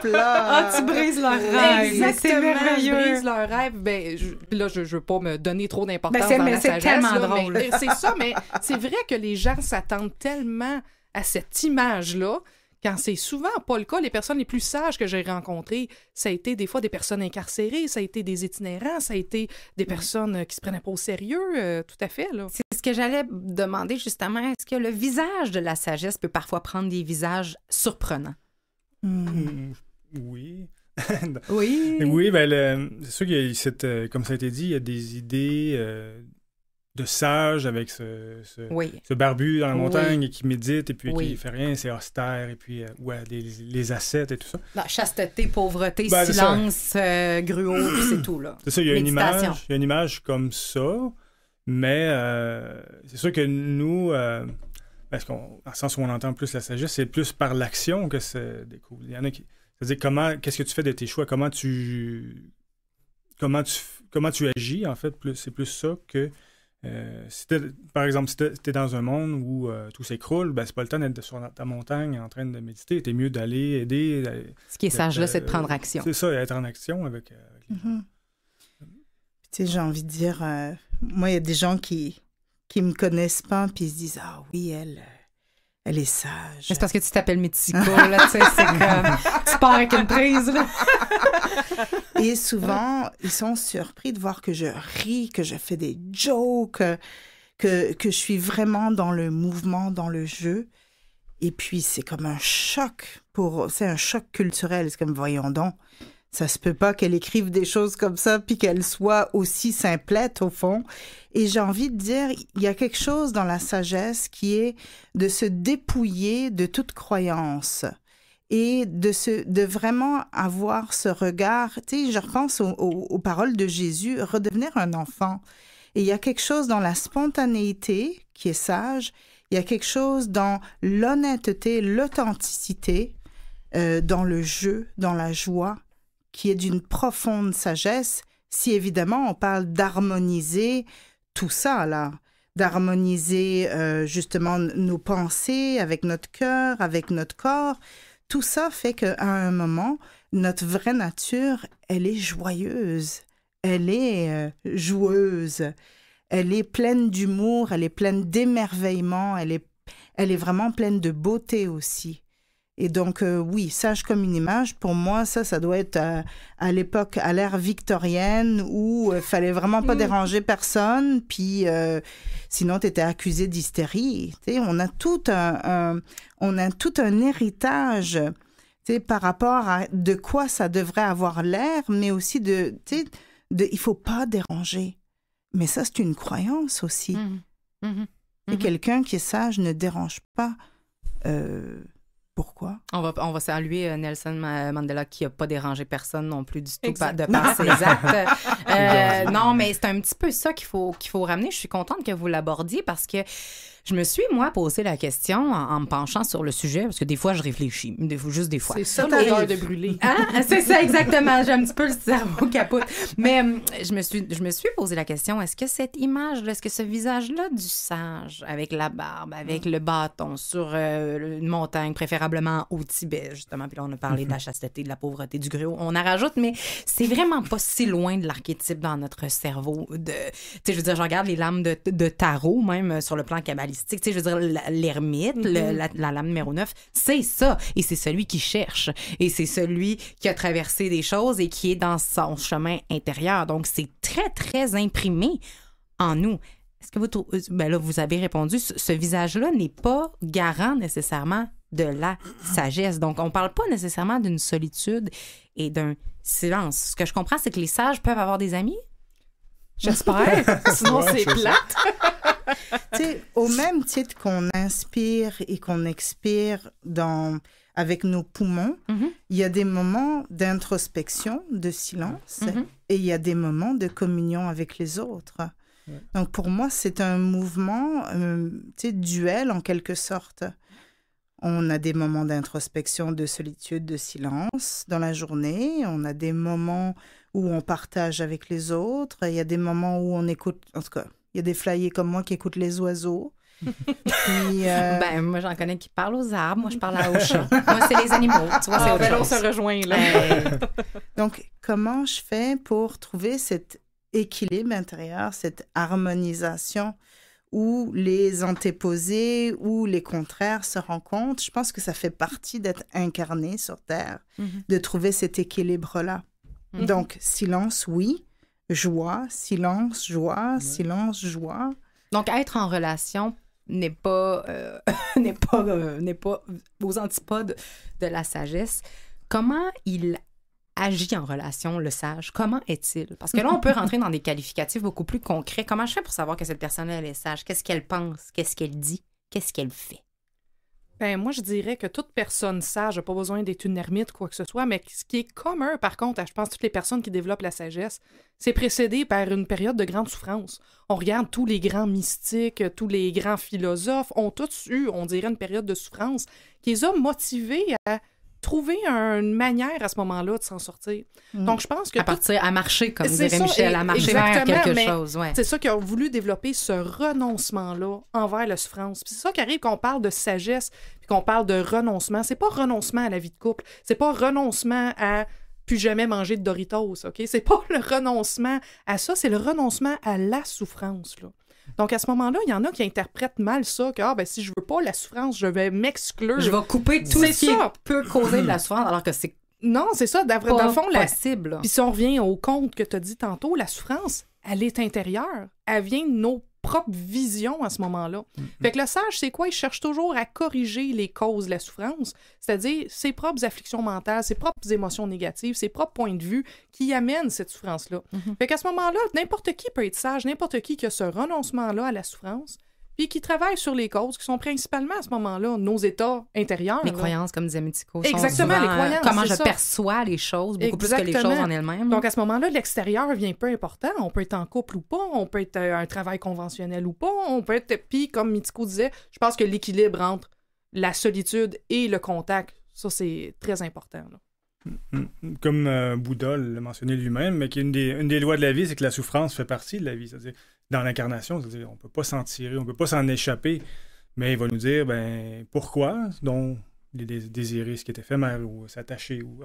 Tu brises leur rêve. Exactement, C'est merveilleux. je brise leur rêve. Ben, je veux pas me donner trop d'importance Ben, dans mais la c'est sagesse. tellement là, drôle. mais c'est ça, mais c'est vrai que les gens s'attendent tellement à cette image-là, quand c'est souvent pas le cas. Les personnes les plus sages que j'ai rencontrées, ça a été des fois des personnes incarcérées, ça a été des itinérants, ça a été des personnes qui se prenaient pas au sérieux, tout à fait, là. C'est ce que j'allais demander justement. Est-ce que le visage de la sagesse peut parfois prendre des visages surprenants? Oui. Oui. Oui, ben c'est sûr qu'il y a comme ça a été dit, il y a des idées de sage avec ce barbu dans la montagne et qui médite et puis qui fait rien, c'est austère et puis les ascètes et tout ça. La chasteté, pauvreté, Ben, silence, gruau, puis c'est tout, là. C'est ça, il y a Méditation. une image comme ça, mais c'est sûr que nous, parce dans le sens où on entend plus la sagesse, c'est plus par l'action que c'est découle. Il y en a qui... C'est-à-dire, qu'est-ce que tu fais de tes choix? Comment tu agis, en fait? C'est plus ça que... par exemple, si t'es dans un monde où tout s'écroule, ben c'est pas le temps d'être sur ta montagne en train de méditer. T'es mieux d'aller aider. Ce qui est sage là, c'est de prendre action. C'est ça, être en action avec les gens. Tu sais, j'ai envie de dire, moi, il y a des gens qui me connaissent pas, puis ils se disent, ah oui, elle est sage. C'est parce que tu t'appelles Mitiko, là, tu sais, c'est comme... Tu pars avec une prise, là. Et souvent, ils sont surpris de voir que je ris, que je fais des jokes, que je suis vraiment dans le mouvement, dans le jeu. Et puis, c'est comme un choc c'est un choc culturel. C'est comme, voyons donc, ça se peut pas qu'elle écrive des choses comme ça puis qu'elle soit aussi simplettes, au fond. Et j'ai envie de dire, il y a quelque chose dans la sagesse qui est de se dépouiller de toute croyance et de vraiment avoir ce regard. Tu sais, je repense aux paroles de Jésus, redevenir un enfant. Et il y a quelque chose dans la spontanéité qui est sage, il y a quelque chose dans l'honnêteté, l'authenticité, dans le jeu, dans la joie, qui est d'une profonde sagesse, si évidemment on parle d'harmoniser tout ça, là, d'harmoniser justement nos pensées avec notre cœur, avec notre corps. Tout ça fait qu'à un moment, notre vraie nature, elle est joyeuse, elle est joueuse, elle est pleine d'humour, elle est pleine d'émerveillement, elle est vraiment pleine de beauté aussi. Et donc, oui, sage comme une image, pour moi, ça doit être à l'époque, à l'ère victorienne, où il fallait vraiment pas déranger personne, puis sinon, tu étais accusé d'hystérie. Tu sais, on a tout un héritage, tu sais, par rapport à de quoi ça devrait avoir l'air, mais aussi il faut pas déranger. Mais ça, c'est une croyance aussi. Et quelqu'un qui est sage ne dérange pas. Pourquoi? On va saluer Nelson Mandela qui n'a pas dérangé personne non plus du tout de par ses actes. Non, mais c'est un petit peu ça qu'il faut ramener. Je suis contente que vous l'abordiez parce que je me suis, moi, posé la question en me penchant sur le sujet parce que des fois, je réfléchis. Juste des fois. C'est ça l'odeur de brûler. Hein? C'est ça, exactement. J'ai un petit peu le cerveau capote. Mais je me suis posé la question, est-ce que cette image-là, est-ce que ce visage-là du sage, avec la barbe, avec le bâton sur une montagne, préférablement au Tibet, justement, puis là, on a parlé de la chasteté, de la pauvreté, du gruau, on en rajoute, mais c'est vraiment pas si loin de l'archétype dans notre cerveau. Tu sais, je veux dire, je regarde les lames de tarot, même sur le plan cabalistique, naturalistique. Tu sais, je veux dire, l'ermite, la lame numéro 9, c'est ça. Et c'est celui qui cherche. Et c'est celui qui a traversé des choses et qui est dans son chemin intérieur. Donc, c'est très, très imprimé en nous. Est-ce que là, vous avez répondu, ce visage-là n'est pas garant nécessairement de la sagesse. Donc, on ne parle pas nécessairement d'une solitude et d'un silence. Ce que je comprends, c'est que les sages peuvent avoir des amis. J'espère. Sinon, c'est plate. Tu sais, au même titre qu'on inspire et qu'on expire avec nos poumons, il y a des moments d'introspection, de silence, et il y a des moments de communion avec les autres. Donc, pour moi, c'est un mouvement, duel en quelque sorte. On a des moments d'introspection, de solitude, de silence dans la journée. On a des moments où on partage avec les autres. Il y a des moments où on écoute, en tout cas, il y a des flyers comme moi qui écoutent les oiseaux. Puis, moi, j'en connais qui parlent aux arbres. Moi, je parle aux chats. Moi, c'est les animaux. Tu vois, c'est autre chose. On se rejoint, là. Donc, comment je fais pour trouver cet équilibre intérieur, cette harmonisation où les antéposés ou les contraires se rencontrent? Je pense que ça fait partie d'être incarné sur Terre, de trouver cet équilibre-là. Donc, silence, oui. Joie, silence, joie, silence, joie. Donc, être en relation n'est pas aux antipodes de la sagesse. Comment il agit en relation, le sage? Comment est-il? Parce que là, on peut rentrer dans des qualificatifs beaucoup plus concrets. Comment je fais pour savoir que cette personne-là, elle est sage? Qu'est-ce qu'elle pense? Qu'est-ce qu'elle dit? Qu'est-ce qu'elle fait? Ben, moi, je dirais que toute personne sage n'a pas besoin d'être une ermite, quoi que ce soit, mais ce qui est commun, par contre, à, je pense, toutes les personnes qui développent la sagesse, c'est précédé par une période de grande souffrance. On regarde tous les grands mystiques, tous les grands philosophes ont tous eu, on dirait, une période de souffrance qui les a motivés à trouver une manière à ce moment-là de s'en sortir. Donc, je pense que... À marcher, comme c'est dirait ça, Michel, à marcher vers quelque mais chose. Ouais. C'est ça qu'ils ont voulu développer, ce renoncement-là envers la souffrance. Puis c'est ça qui arrive quand on parle de sagesse, puis qu'on parle de renoncement. C'est pas renoncement à la vie de couple, c'est pas renoncement à plus jamais manger de Doritos, OK? C'est pas le renoncement à ça, c'est le renoncement à la souffrance, là. Donc, à ce moment-là, il y en a qui interprètent mal ça, que si je veux pas la souffrance, je vais m'exclure. Je vais couper tout ce qui peut causer de la souffrance, alors que c'est non, c'est ça. Dans le fond, possible. Puis si on revient au conte que tu as dit tantôt, la souffrance, elle est intérieure. Elle vient de nos propres visions à ce moment-là. Fait que le sage, c'est quoi? Il cherche toujours à corriger les causes de la souffrance, c'est-à-dire ses propres afflictions mentales, ses propres émotions négatives, ses propres points de vue qui amènent cette souffrance-là. Fait qu'à ce moment-là, n'importe qui peut être sage, n'importe qui a ce renoncement-là à la souffrance, puis qui travaille sur les causes, qui sont principalement à ce moment-là nos états intérieurs. Les croyances, comme disait Mitiko. Exactement, les croyances. Comment je perçois les choses, beaucoup plus que les choses en elles-mêmes. Donc, à ce moment-là, l'extérieur vient peu important. On peut être en couple ou pas, on peut être un travail conventionnel ou pas, on peut être... Puis, comme Mitiko disait, je pense que l'équilibre entre la solitude et le contact, ça, c'est très important, là. Comme Bouddha l'a mentionné lui-même, mais une des lois de la vie, c'est que la souffrance fait partie de la vie. C'est-à-dire, dans l'incarnation, c'est-à-dire, on ne peut pas s'en tirer, on ne peut pas s'en échapper, mais il va nous dire, pourquoi, donc, désirer ce qui est éphémère ou s'attacher, ou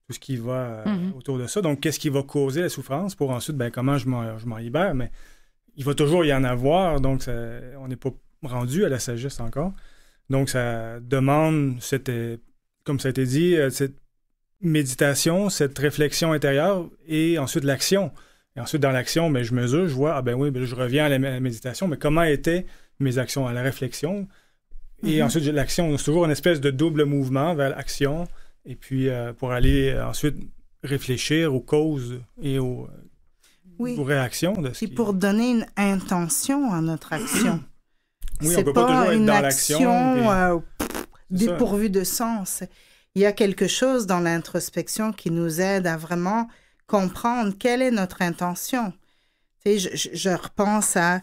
tout ce qui va autour de ça. Donc, qu'est-ce qui va causer la souffrance pour ensuite, comment je m'en libère, mais il va toujours y en avoir, donc on n'est pas rendu à la sagesse encore. Donc, ça demande, comme ça a été dit, cette méditation, cette réflexion intérieure et ensuite l'action. Et ensuite, dans l'action, je mesure, je vois, je reviens à la méditation, mais comment étaient mes actions à la réflexion? Et ensuite, l'action, c'est toujours une espèce de double mouvement vers l'action, et puis pour aller ensuite réfléchir aux causes et aux réactions de ce Et pour donner une intention à notre action. Oui, c'est on peut pas toujours être dans l'action. Dépourvue de sens. Il y a quelque chose dans l'introspection qui nous aide à vraiment comprendre quelle est notre intention. Tu sais, je repense à...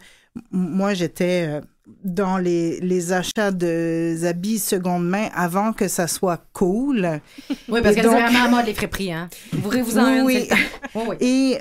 Moi, j'étais dans les achats d'habits seconde main avant que ça soit cool. Oui, parce que c'est vraiment à mode, les friperies, hein? Vous en oui. Et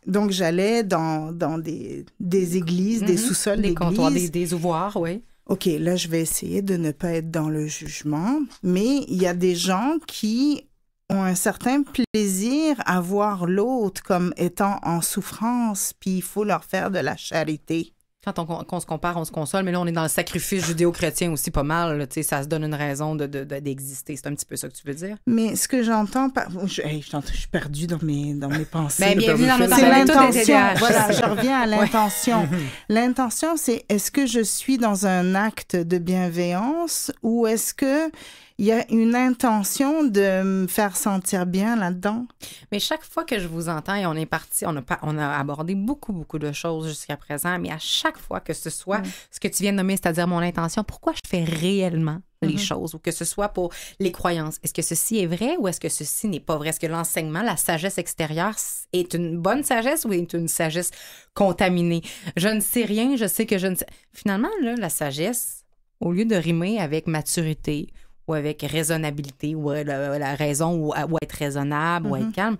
donc, j'allais dans des églises, des sous-sols d'églises. Des comptoirs, des ouvroirs, oui. OK, là, je vais essayer de ne pas être dans le jugement, mais il y a des gens qui ont un certain plaisir à voir l'autre comme étant en souffrance, puis il faut leur faire de la charité. qu'on se compare, on se console, mais là, on est dans le sacrifice judéo-chrétien aussi pas mal. Là, ça se donne une raison d'exister. C'est un petit peu ça que tu veux dire? Mais ce que j'entends par... je suis perdue dans mes pensées. Ben, bienvenue dans notre C'est balado des l'intention. TDAH. Voilà, je reviens à l'intention. L'intention, c'est est-ce que je suis dans un acte de bienveillance ou est-ce que il y a une intention de me faire sentir bien là-dedans? Mais chaque fois que je vous entends, et on est parti, on a abordé beaucoup, beaucoup de choses jusqu'à présent, mais à chaque fois que ce soit ce que tu viens de nommer, c'est-à-dire mon intention, pourquoi je fais réellement les choses, ou que ce soit pour les croyances. Est-ce que ceci est vrai ou est-ce que ceci n'est pas vrai? Est-ce que l'enseignement, la sagesse extérieure est une bonne sagesse ou est une sagesse contaminée? Je ne sais rien, je sais que je ne sais... Finalement, là, la sagesse, au lieu de rimer avec maturité ou avec raisonnabilité, ou la raison, ou être raisonnable, ou être calme.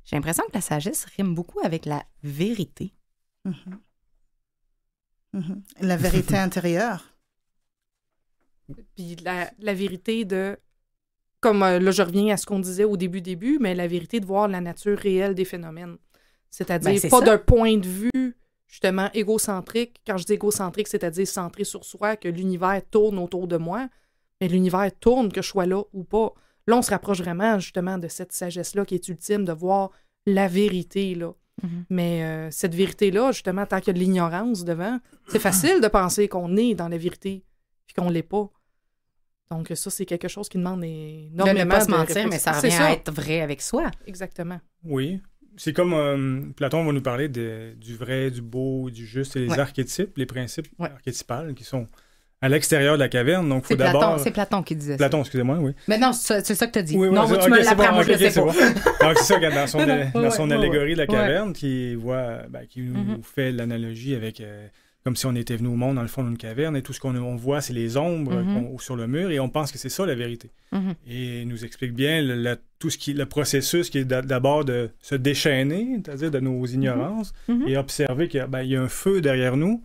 J'ai l'impression que la sagesse rime beaucoup avec la vérité. La vérité intérieure. Puis la vérité de... Comme là, je reviens à ce qu'on disait au début, mais la vérité de voir la nature réelle des phénomènes. C'est-à-dire c'est pas ça. d'un point de vue, justement, égocentrique. Quand je dis égocentrique, c'est-à-dire centré sur soi, que l'univers tourne autour de moi, mais l'univers tourne, que je sois là ou pas. Là, on se rapproche vraiment, justement, de cette sagesse-là qui est ultime, de voir la vérité, là. Mais cette vérité-là, justement, tant qu'il y a de l'ignorance devant, c'est facile de penser qu'on est dans la vérité, puis qu'on l'est pas. Donc ça, c'est quelque chose qui demande De énormément ne pas se mentir, réflexion. mais ça C'est revient à être vrai avec soi. Exactement. Oui. C'est comme Platon va nous parler du vrai, du beau, du juste et les archétypes, les principes archétypales qui sont à l'extérieur de la caverne. Donc, faut d'abord... C'est Platon qui disait ça. Platon, excusez-moi, oui. Mais non, c'est ça que tu as dit. Oui, non, moi, ok, tu me c'est l'apprends, bon, moi, je ok, le sais c'est pas. bon. Donc, c'est ça, dans son Ouais, allégorie de la ouais. caverne, qui nous fait l'analogie avec... comme si on était venu au monde, dans le fond d'une caverne, et tout ce qu'on voit, c'est les ombres sur le mur, et on pense que c'est ça, la vérité. Et il nous explique bien le processus qui est d'abord de se déchaîner, c'est-à-dire de nos ignorances, et observer qu'il y a un feu derrière nous.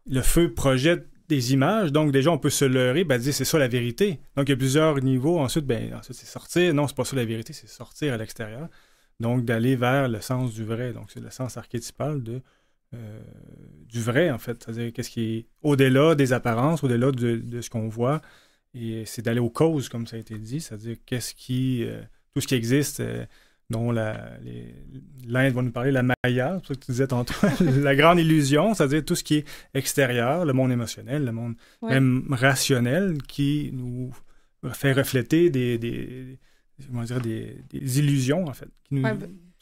Le feu projette des images, donc déjà, on peut se leurrer, dire c'est ça la vérité. Donc, il y a plusieurs niveaux. Ensuite, c'est sortir. Non, c'est pas ça la vérité, c'est sortir à l'extérieur. Donc, d'aller vers le sens du vrai. Donc, c'est le sens archétypal du vrai, en fait. C'est-à-dire qu'est-ce qui est au-delà des apparences, au-delà de ce qu'on voit. Et c'est d'aller aux causes, comme ça a été dit. C'est-à-dire tout ce qui existe, dont l'Inde va nous parler, la Maya, c'est ça que tu disais tantôt, la grande illusion, c'est-à-dire tout ce qui est extérieur, le monde émotionnel, le monde même rationnel, qui nous fait refléter des illusions, en fait.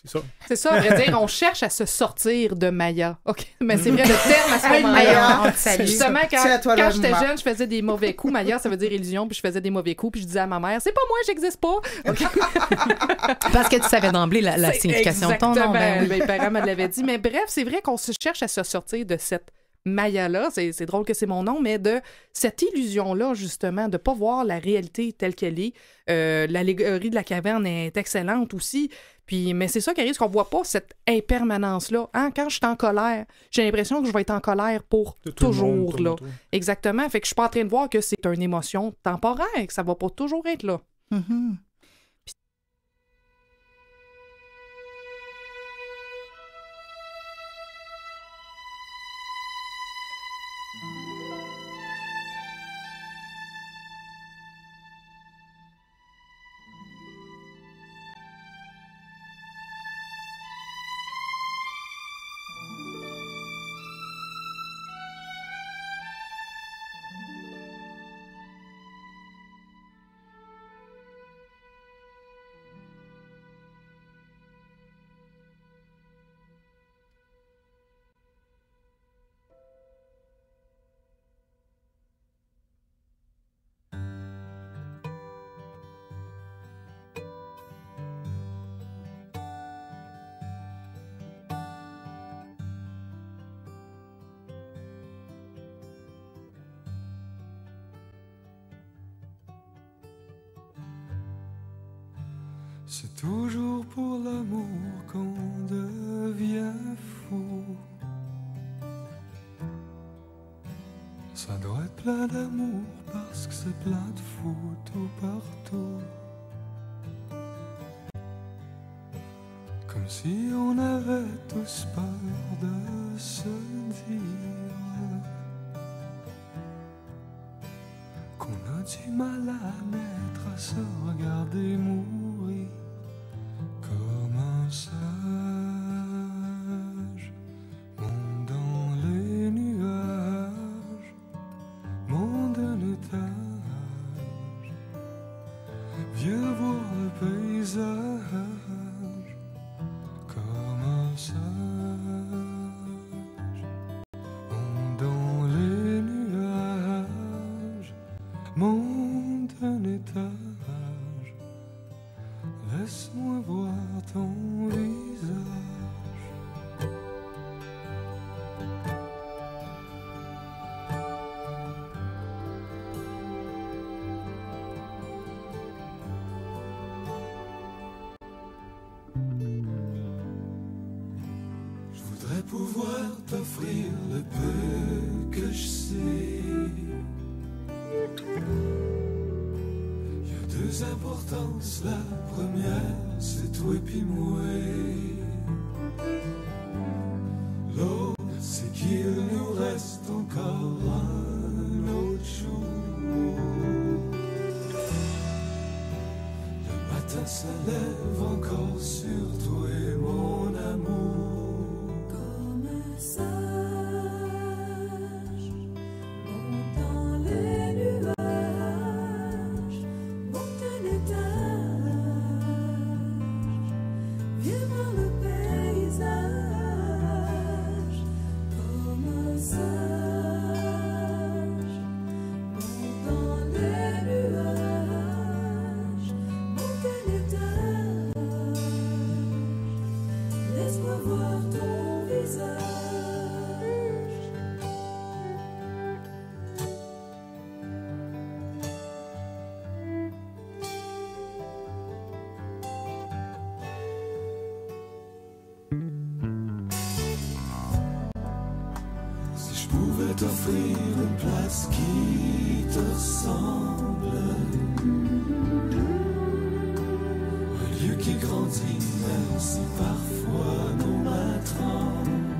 C'est ça. C'est ça, à vrai dire, on cherche à se sortir de Maya. OK, mais c'est vrai, le terme à ce moment-là. on te salue. Justement, C'est à toi, quand là, j'étais maman. jeune, je faisais des mauvais coups. Maya, ça veut dire illusion, puis je faisais des mauvais coups, puis je disais à ma mère, c'est pas moi, j'existe pas. OK. Parce que tu savais d'emblée la signification de ton nom. Ben oui. Mes parents me l'avaient dit. Mais bref, c'est vrai qu'on se cherche à se sortir de cette Maya-là, c'est drôle que c'est mon nom, mais de cette illusion-là, justement, de pas voir la réalité telle qu'elle est. L'allégorie de la caverne est excellente aussi. Puis, mais c'est ça qui arrive, c'est qu'on voit pas cette impermanence-là. Quand je suis en colère, j'ai l'impression que je vais être en colère pour toujours, là. Exactement. Fait que je suis pas en train de voir que c'est une émotion temporaire, que ça va pas toujours être là. C'est toujours pour l'amour qu'on devient fou. Ça doit être plein d'amour parce que c'est plein de fous tout partout. Comme si on avait tous peur de se dire du mal à mettre à se regarder mourir comme un sage. Monte dans les nuages, monte d'un étage, viens voir le paysage comme un sage. Monte dans les nuages, monte un étage, laisse-moi voir ton visage. Je voudrais pouvoir t'offrir le peu que je sais. Il y a deux importances, la première c'est toi et puis moi. L'autre c'est qu'il nous reste encore un autre jour. Le matin se lève encore sur toi et mon amour. Comme un sage, monte dans les nuages, monte un étage, viens voir le paysage. Comme un sage, monte dans les nuages, monte un étage, laisse-moi voir ton visage. Si je pouvais t'offrir une place qui te ressemble, un lieu qui grandit même si parfois nos mains tremblent.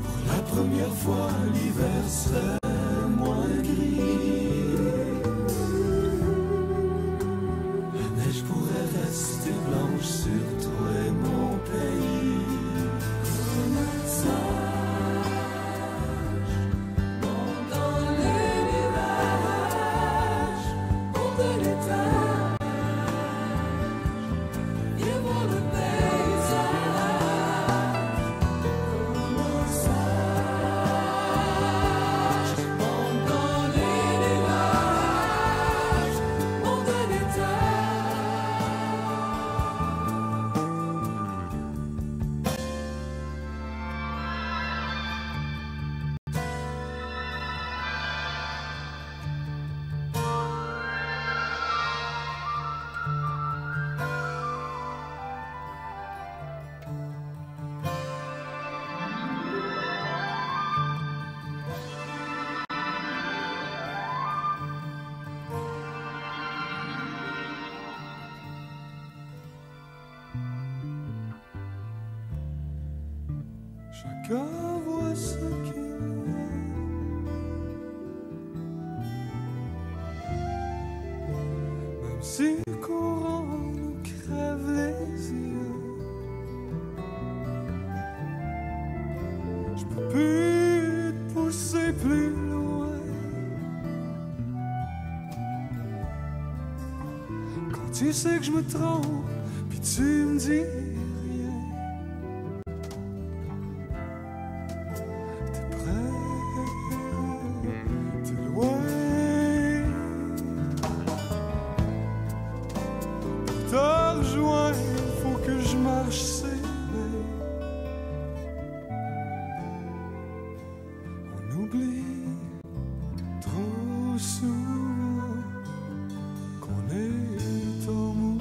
Pour la première fois l'hiver serait moins gris, la neige pourrait rester blanche sur toi et mon pays. Comme un sage, monte dans les nuages, monte un étage, viens voir le paysage. Comme un sage, monte dans les nuages, monte un étage. Chacun voit ce qu'il veut. Même si le courant nous crève les yeux, je peux plus te pousser plus loin. Quand tu sais que je me trompe, puis tu me dis rien. T'es près, t'es loin. Pour te rejoindre, faut que je marche ses mains. On oublie trop souvent qu'on est en mouvement.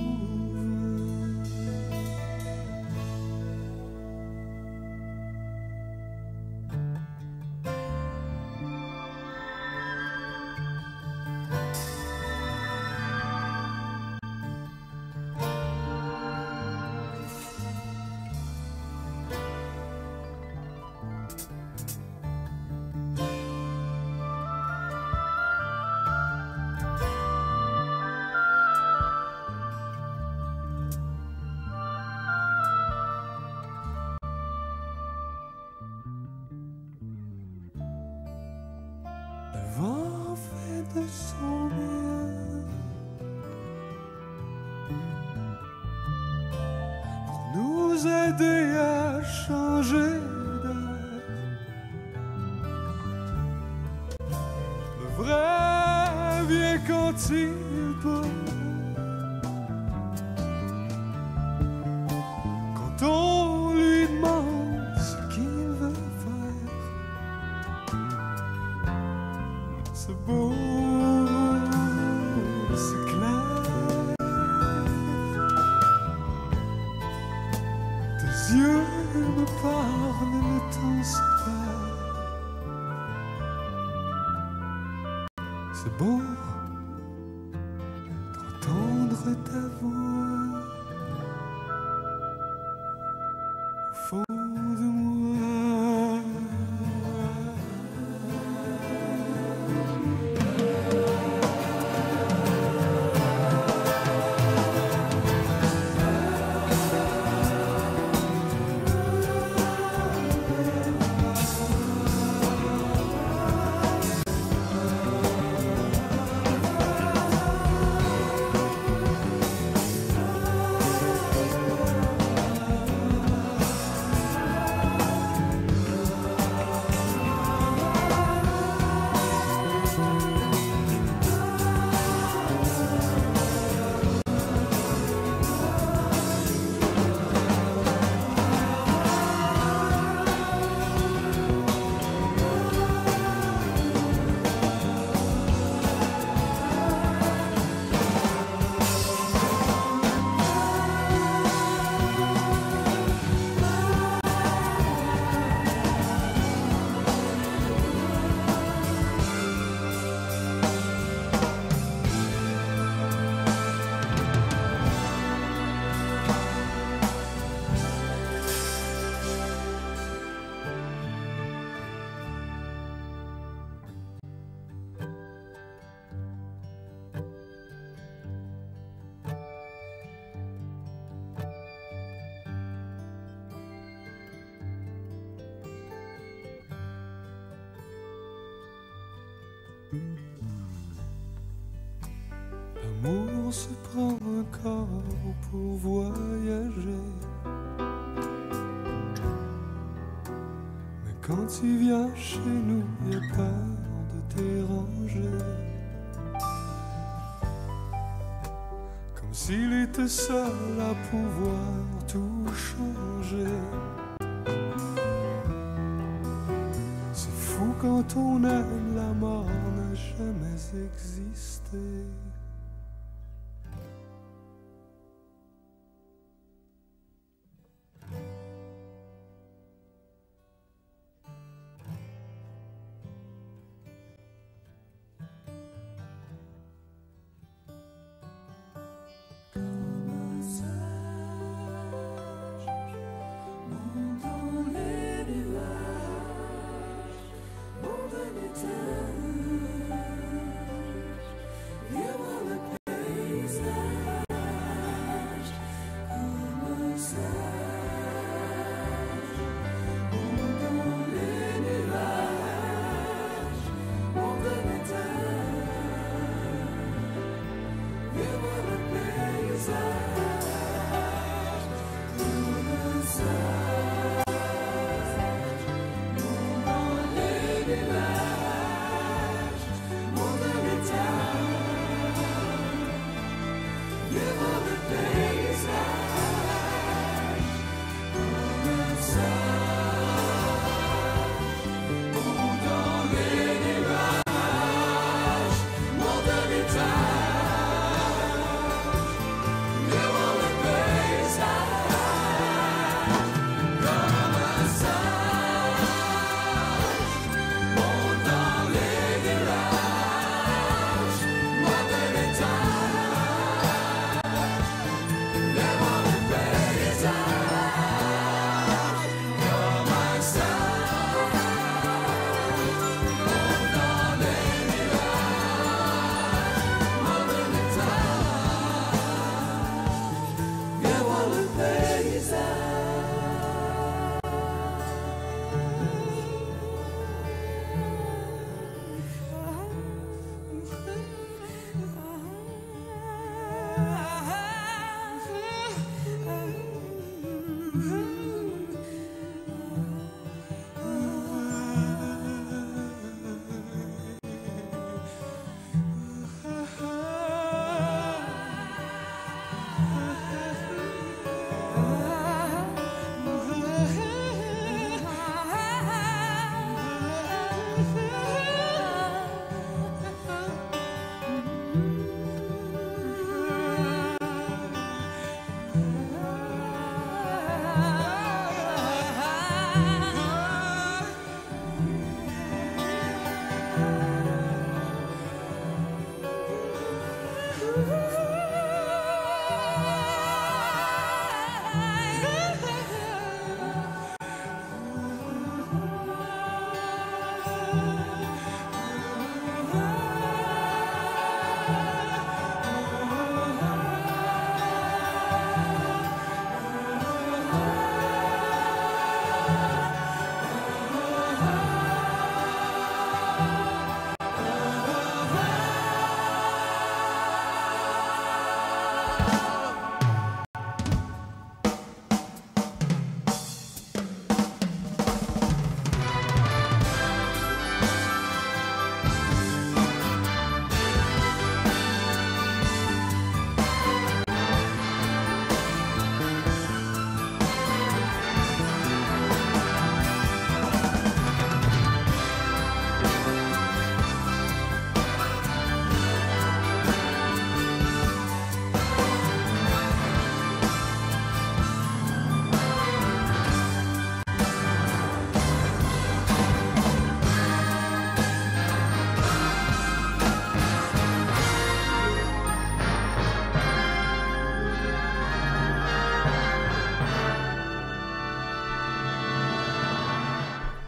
de son bien pour nous aider à changer d'air. Le vrai vient quand il peut, quand on lui demande ce qu'il veut faire. C'est beau, c'est clair. Tes yeux me parlent, le temps se perd. C'est beau d'entendre ta voix au fond de moi. L'amour se prend un corps pour voyager. Mais quand tu viens chez nous, y a peur de déranger. Comme s'il était seul à pouvoir tout changer. C'est fou quand on aime, la mort n'a jamais existé. You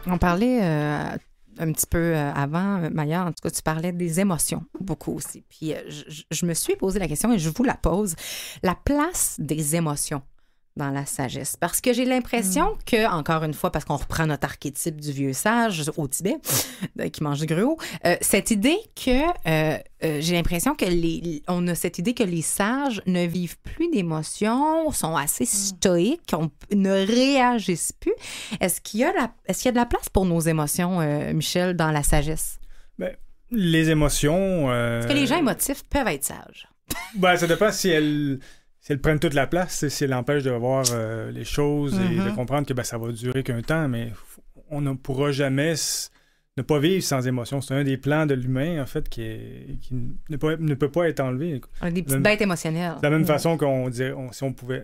On parlait un petit peu avant, Maya, en tout cas, tu parlais des émotions beaucoup aussi. Puis je me suis posé la question et je vous la pose. La place des émotions dans la sagesse. Parce que j'ai l'impression que, encore une fois, parce qu'on reprend notre archétype du vieux sage au Tibet, qui mange du gruau, cette idée que, j'ai l'impression que on a cette idée que les sages ne vivent plus d'émotions, sont assez stoïques, ne réagissent plus. Est-ce qu'il y a de la place pour nos émotions, Michel, dans la sagesse? Ben, les émotions... Est-ce que les gens émotifs peuvent être sages? Ben, ça dépend si elles prennent toute la place, si elles empêchent de voir les choses et de comprendre que ça va durer qu'un temps, mais on ne pourra jamais ne pas vivre sans émotion. C'est un des plans de l'humain, en fait, qui ne peut pas être enlevé. On est des petites bêtes émotionnelles. De la même façon qu'on disait,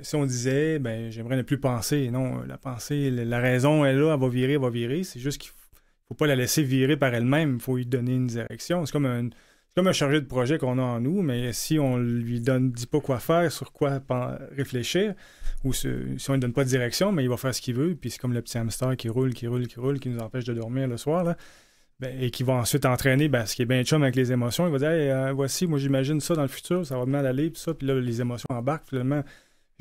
si on disait, j'aimerais ne plus penser. Non, la pensée, la raison est là, elle va virer. C'est juste qu'il ne faut pas la laisser virer par elle-même. Il faut lui donner une direction. C'est comme un chargé de projet qu'on a en nous, mais si on lui dit pas quoi faire, sur quoi réfléchir, ou si on lui donne pas de direction, mais il va faire ce qu'il veut, puis c'est comme le petit hamster qui roule, qui nous empêche de dormir le soir, là, et qui va ensuite entraîner ce qui est bien chum avec les émotions. Il va dire hey, voici, moi j'imagine ça dans le futur, ça va mal aller, puis ça, puis là, les émotions embarquent, finalement.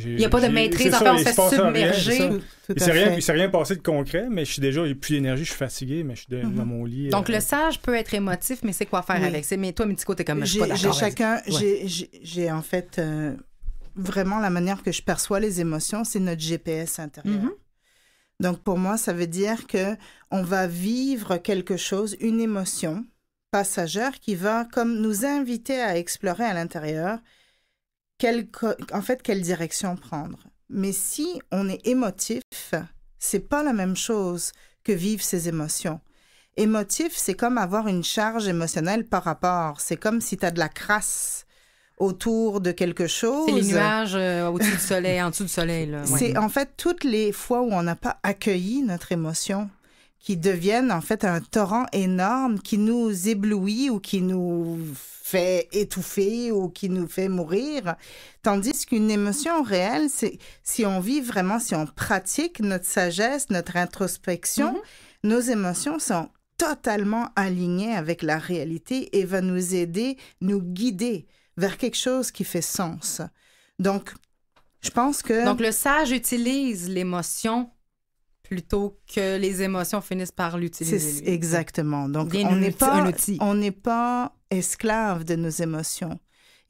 Il n'y a pas de maîtrise, en fait, on se fait submerger. Il s'est rien passé de concret, mais j'ai plus d'énergie, je suis fatigué, mais je suis dans mon lit. Donc, le sage peut être émotif, mais c'est quoi faire avec? Mais toi, Mitiko, t'es comme, je suis pas d'accord. J'ai en fait, vraiment la manière que je perçois les émotions, c'est notre GPS intérieur. Donc, pour moi, ça veut dire que on va vivre quelque chose, une émotion passagère qui va comme nous inviter à explorer à l'intérieur quelle direction prendre. Mais si on est émotif, c'est pas la même chose que vivre ses émotions. Émotif, c'est comme avoir une charge émotionnelle par rapport. C'est comme si tu as de la crasse autour de quelque chose. C'est les nuages au-dessus du soleil, en dessous du soleil. Là. Ouais. C'est en fait toutes les fois où on n'a pas accueilli notre émotion qui deviennent en fait un torrent énorme qui nous éblouit ou qui nous fait étouffer ou qui nous fait mourir. Tandis qu'une émotion réelle, c'est si on vit vraiment, si on pratique notre sagesse, notre introspection, nos émotions sont totalement alignées avec la réalité et va nous aider, nous guider vers quelque chose qui fait sens. Donc, je pense que... Donc, le sage utilise l'émotion plutôt que les émotions finissent par l'utiliser. C'est exactement. Donc, on n'est pas esclave de nos émotions.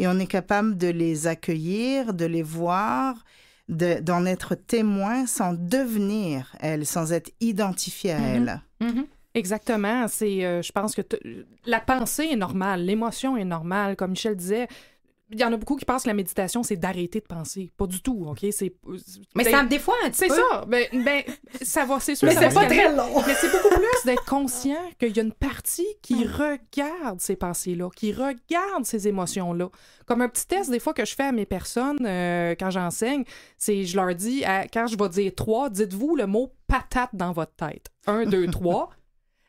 Et on est capable de les accueillir, de les voir, d'en être témoin sans devenir elle, sans être identifié à elle. Exactement. Je pense que la pensée est normale, l'émotion est normale. Comme Michel disait, il y en a beaucoup qui pensent que la méditation, c'est d'arrêter de penser. Pas du tout, OK? Mais ça, des fois, un petit c'est peu. ça. Ben, ça va, c'est sûr. Mais ça c'est va se pas calmer. très long. Mais c'est beaucoup plus d'être conscient qu'il y a une partie qui regarde ces pensées-là, qui regarde ces émotions-là. Comme un petit test, des fois, que je fais à mes personnes quand j'enseigne, c'est je leur dis, quand je vais dire 3, dites-vous le mot patate dans votre tête. 1, 2, 3.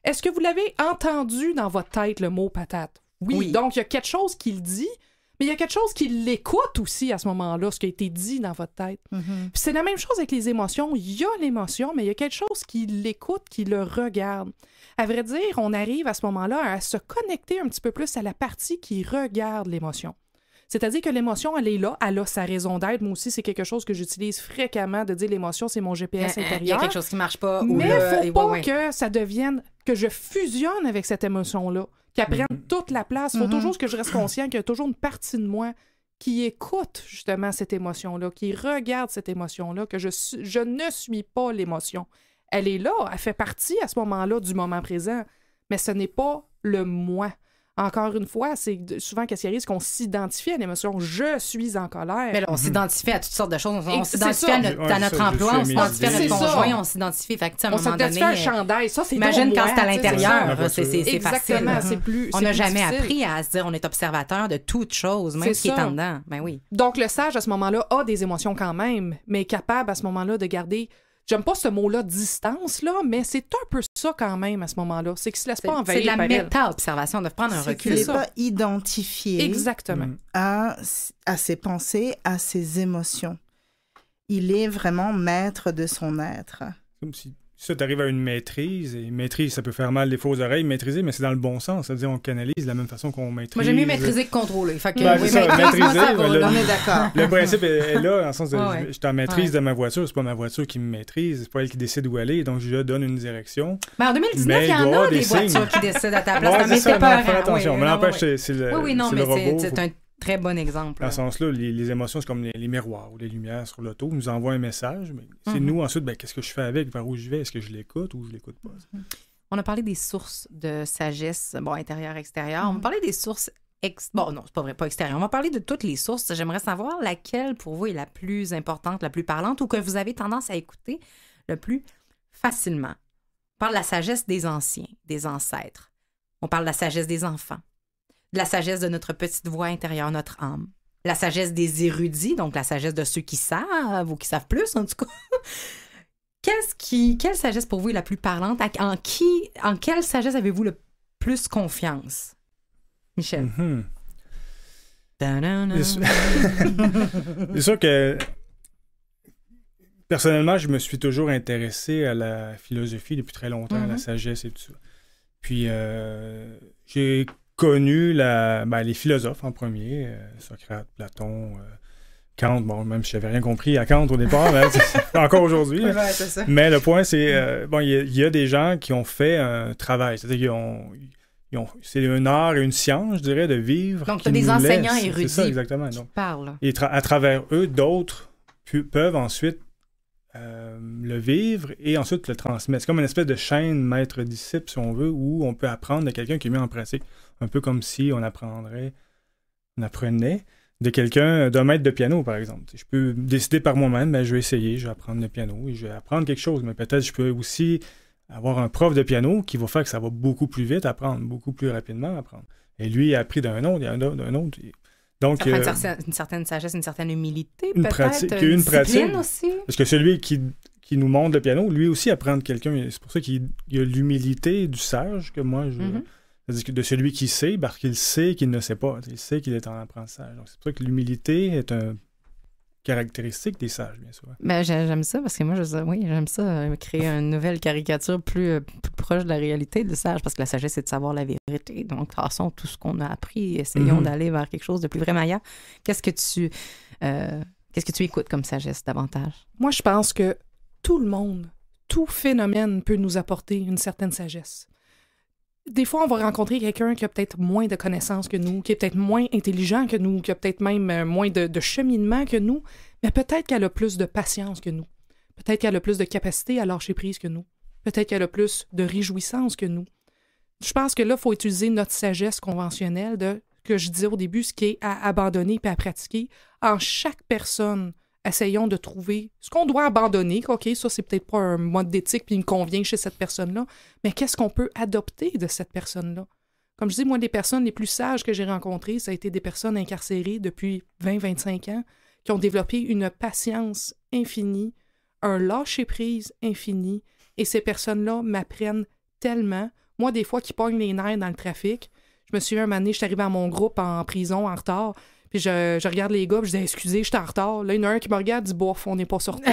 Est-ce que vous l'avez entendu dans votre tête, le mot patate? Oui. Donc, il y a quelque chose qui le dit, mais il y a quelque chose qui l'écoute aussi à ce moment-là, ce qui a été dit dans votre tête. Puis c'est la même chose avec les émotions. Il y a l'émotion, mais il y a quelque chose qui l'écoute, qui le regarde. À vrai dire, on arrive à ce moment-là à se connecter un petit peu plus à la partie qui regarde l'émotion. C'est-à-dire que l'émotion, elle est là, elle a sa raison d'être. Moi aussi, c'est quelque chose que j'utilise fréquemment, de dire l'émotion, c'est mon GPS intérieur. Il y a quelque chose qui marche pas. Mais il ne faut pas que ça devienne, que je fusionne avec cette émotion-là, qu'elle prenne toute la place. Il faut toujours que je reste conscient qu'il y a toujours une partie de moi qui écoute justement cette émotion-là, qui regarde cette émotion-là, que je ne suis pas l'émotion. Elle est là, elle fait partie à ce moment-là du moment présent, mais ce n'est pas le moi. Encore une fois, c'est souvent qu'est-ce qui arrive, c'est qu'on s'identifie à l'émotion. Je suis en colère. Mais là, on s'identifie à toutes sortes de choses. On C'est s'identifie ça. à notre emploi, on s'identifie à C'est notre ça. conjoint, on s'identifie. Fait que, tu sais, à un On moment s'identifie donné, à un chandail. Ça, c'est imagine donc quand moi, c'est à tu sais, l'intérieur, ça. c'est facile. Exactement, c'est plus On n'a jamais difficile. appris à se dire on est observateur de toute chose, même C'est ce qui est ça. en dedans. Ben oui. Donc, le sage, à ce moment-là, a des émotions quand même, mais est capable, à ce moment-là, de garder... J'aime pas ce mot-là, distance, là, mais c'est un peu ça quand même, à ce moment-là. C'est qu'il se laisse pas C'est envahir de la par elle. méta-observation, de prendre un C'est recul. qu'il n'est ça. pas identifié Exactement. à ses pensées, à ses émotions. Il est vraiment maître de son être. Comme si ça, tu arrives à une maîtrise, et maîtrise, ça peut faire mal des fois aux oreilles, maîtriser, mais c'est dans le bon sens. C'est-à-dire, on canalise de la même façon qu'on maîtrise. Moi, j'aime mieux maîtriser que contrôler. Fait que, Ben, oui, c'est ça, maîtrise, moi, ça maîtriser, roule, mais là- on est d'accord. Le principe est là, dans le sens de Ouais. je suis en maîtrise Ouais. de ma voiture, c'est pas ma voiture qui me maîtrise, c'est pas elle qui décide où aller, donc je lui donne une direction. Mais en 2019, Mais il y il doit y en avoir a des des signes. voitures qui décident à ta place. Ouais, mais c'est ça, c'est non, pas faire attention. Mais n'empêche, c'est le, Oui, non, c'est mais le robot. c'est un très bon exemple. Dans ce sens-là, les émotions, c'est comme les miroirs ou les lumières sur l'auto, nous envoient un message, mais c'est Mhm. nous ensuite, qu'est-ce que je fais avec, vers où je vais, est-ce que je l'écoute ou je l'écoute pas? On a parlé des sources de sagesse, intérieure, extérieure. On va parler des sources bon, non, c'est pas vrai, pas extérieures. On va parler de toutes les sources. J'aimerais savoir laquelle, pour vous, est la plus importante, la plus parlante ou que vous avez tendance à écouter le plus facilement. On parle de la sagesse des anciens, des ancêtres. On parle de la sagesse des enfants, de la sagesse de notre petite voix intérieure, notre âme. La sagesse des érudits, donc la sagesse de ceux qui savent ou qui savent plus, en tout cas. Quelle sagesse pour vous est la plus parlante? En quelle sagesse avez-vous le plus confiance? Michel. Mhm. Ta-da-da. C'est sûr que personnellement, je me suis toujours intéressé à la philosophie depuis très longtemps, à la sagesse et tout ça. Puis j'ai connu les philosophes en premier, Socrate, Platon, Kant. Bon, même si je n'avais rien compris à Kant au départ, mais c'est encore aujourd'hui. là. Ouais, c'est ça. Mais le point, c'est il y a des gens qui ont fait un travail, c'est-à-dire c'est un art et une science, je dirais, de vivre. Donc, qui t'as des nous enseignants laissent. érudits C'est ça, exactement. Donc, Parle. et à travers eux, d'autres peuvent ensuite le vivre et ensuite le transmettre. C'est comme une espèce de chaîne maître-disciple, si on veut, où on peut apprendre de quelqu'un qui est mis en pratique. Un peu comme si on apprenait de quelqu'un, d'un maître de piano, par exemple. Je peux décider par moi-même, je vais essayer, je vais apprendre le piano et je vais apprendre quelque chose. Mais peut-être je peux aussi avoir un prof de piano qui va faire que ça va beaucoup plus vite apprendre, beaucoup plus rapidement apprendre. Et lui, il a appris d'un autre, d'un autre. Donc, Ça prend une certaine sagesse, une certaine humilité, une peut-être. pratique, Une une discipline pratique. aussi. Parce que celui qui nous montre le piano, lui aussi apprend de quelqu'un. C'est pour ça qu'il y a l'humilité du sage que moi, c'est-à-dire que de celui qui sait, parce qu'il sait qu'il ne sait pas. Il sait qu'il est en apprentissage. Donc, c'est pour ça que l'humilité est une caractéristique des sages, bien sûr. Ben, j'aime ça parce que moi, j'aime ça, créer une nouvelle caricature plus proche de la réalité du sage, parce que la sagesse, c'est de savoir la vérité. Donc, façon tout ce qu'on a appris, essayons d'aller vers quelque chose de plus vraiment ailleurs. Qu'est-ce que tu écoutes comme sagesse davantage? Moi, je pense que tout le monde, tout phénomène peut nous apporter une certaine sagesse. Des fois, on va rencontrer quelqu'un qui a peut-être moins de connaissances que nous, qui est peut-être moins intelligent que nous, qui a peut-être même moins de cheminement que nous, Mais peut-être qu'elle a plus de patience que nous. Peut-être qu'elle a plus de capacité à lâcher prise que nous. Peut-être qu'elle a plus de réjouissance que nous. Je pense que là, il faut utiliser notre sagesse conventionnelle de, que je disais au début, ce qui est à abandonner puis à pratiquer. En chaque personne, essayons de trouver ce qu'on doit abandonner. OK, ça, c'est peut-être pas un mode d'éthique puis il me convient chez cette personne-là, mais qu'est-ce qu'on peut adopter de cette personne-là? Comme je dis, moi, les personnes les plus sages que j'ai rencontrées, ça a été des personnes incarcérées depuis 20-25 ans qui ont développé une patience infinie, un lâcher-prise infini, et ces personnes-là m'apprennent tellement. Moi, des fois, qui pognent les nerfs dans le trafic, je me souviens, un moment donné, je suis arrivée à mon groupe en prison, en retard, puis je regarde les gars, puis je dis « Excusez, je suis en retard. » Là, il y en a un qui me regarde, dit « Bof, on n'est pas sorti. »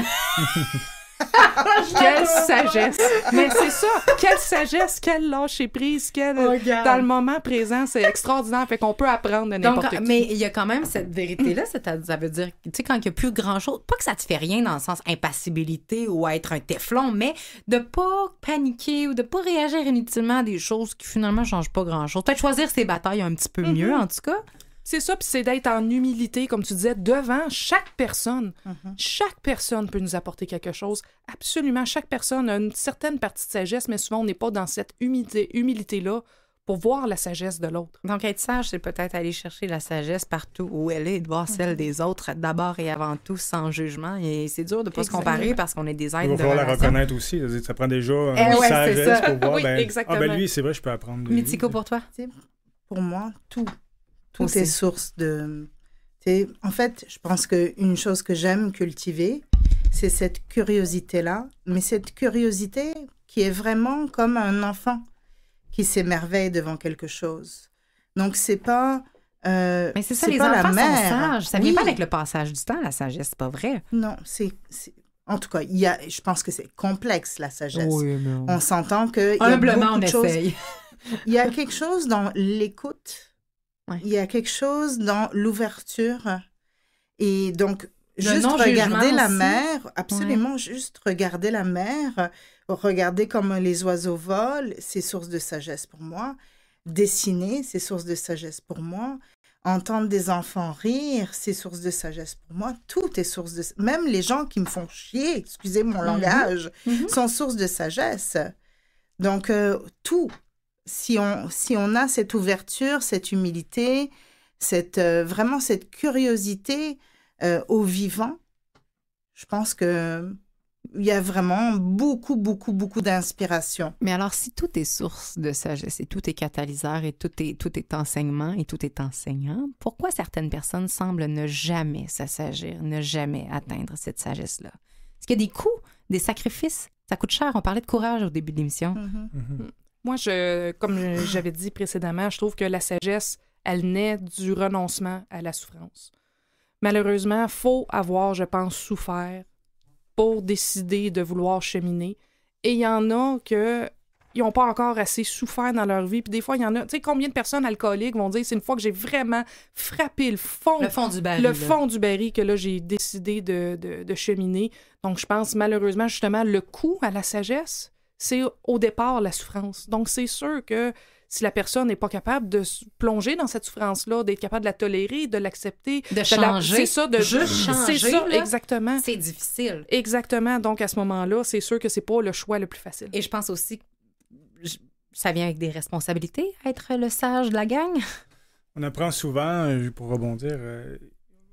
Quelle sagesse! Mais c'est ça! Quelle sagesse! Quelle lâcher-prise! Dans le moment présent, c'est extraordinaire. Fait qu'on peut apprendre de n'importe qui. Mais il y a quand même cette vérité-là, ça veut dire, tu sais, quand il n'y a plus grand-chose, pas que ça te fait rien dans le sens impassibilité ou être un téflon, mais de pas paniquer ou de pas réagir inutilement à des choses qui finalement ne changent pas grand-chose. Peut-être choisir ses batailles un petit peu mieux, en tout cas. C'est ça, puis c'est d'être en humilité, comme tu disais, devant chaque personne. Chaque personne peut nous apporter quelque chose. Absolument, chaque personne a une certaine partie de sagesse, mais souvent, on n'est pas dans cette humilité-là pour voir la sagesse de l'autre. Donc, être sage, c'est peut-être aller chercher la sagesse partout où elle est, de voir celle des autres d'abord et avant tout, sans jugement. Et c'est dur de ne pas se comparer parce qu'on est des êtres de Il va falloir la relation. reconnaître aussi. Ça prend déjà une ouais, c'est sagesse ça. pour voir. Oui, exactement. Lui, c'est vrai, je peux apprendre de lui. Mythico, pour toi? Pour moi, tout Aussi. est source de... En fait, je pense qu'une chose que j'aime cultiver, c'est cette curiosité-là, mais cette curiosité qui est vraiment comme un enfant qui s'émerveille devant quelque chose. Donc, c'est pas... Mais c'est ça, les pas la enfants sont mère. sages. Ça vient Oui. pas avec le passage du temps, la sagesse, c'est pas vrai. Non, en tout cas, je pense que c'est complexe, la sagesse. mais On s'entend qu'il y a humblement, beaucoup on de choses... essaye. Il y a quelque chose dans l'écoute. Ouais. Il y a quelque chose dans l'ouverture. Et donc, juste non-jugement regarder la aussi. mer, absolument, juste regarder la mer, regarder comment les oiseaux volent, c'est source de sagesse pour moi. Dessiner, c'est source de sagesse pour moi. Entendre des enfants rire, c'est source de sagesse pour moi. Tout est source de... Même les gens qui me font chier, excusez mon langage, sont source de sagesse. Donc, tout. Si on a cette ouverture, cette humilité, vraiment cette curiosité au vivant, je pense que il y a vraiment beaucoup, beaucoup, beaucoup d'inspiration. Mais alors, si tout est source de sagesse et tout est catalyseur et tout est enseignement et tout est enseignant, pourquoi certaines personnes semblent ne jamais s'assagir, ne jamais atteindre cette sagesse-là? Est-ce qu'il y a des coûts, des sacrifices? Ça coûte cher. On parlait de courage au début de l'émission. Moi, comme j'avais dit précédemment, je trouve que la sagesse, elle naît du renoncement à la souffrance. Malheureusement, il faut avoir, je pense, souffert pour décider de vouloir cheminer. Et il y en a qui n'ont pas encore assez souffert dans leur vie. Puis des fois, il y en a... Tu sais, combien de personnes alcooliques vont dire, c'est une fois que j'ai vraiment frappé le fond du baril. le fond du baril que là, j'ai décidé de cheminer. Donc, je pense malheureusement, justement, le coût à la sagesse, c'est au départ la souffrance. Donc, c'est sûr que si la personne n'est pas capable de se plonger dans cette souffrance-là, d'être capable de la tolérer, de l'accepter... De changer. C'est ça, de Juste changer, c'est ça, là, exactement. c'est difficile. Exactement. Donc, à ce moment-là, c'est sûr que c'est pas le choix le plus facile. Et je pense aussi que ça vient avec des responsabilités, être le sage de la gang. On apprend souvent, pour rebondir,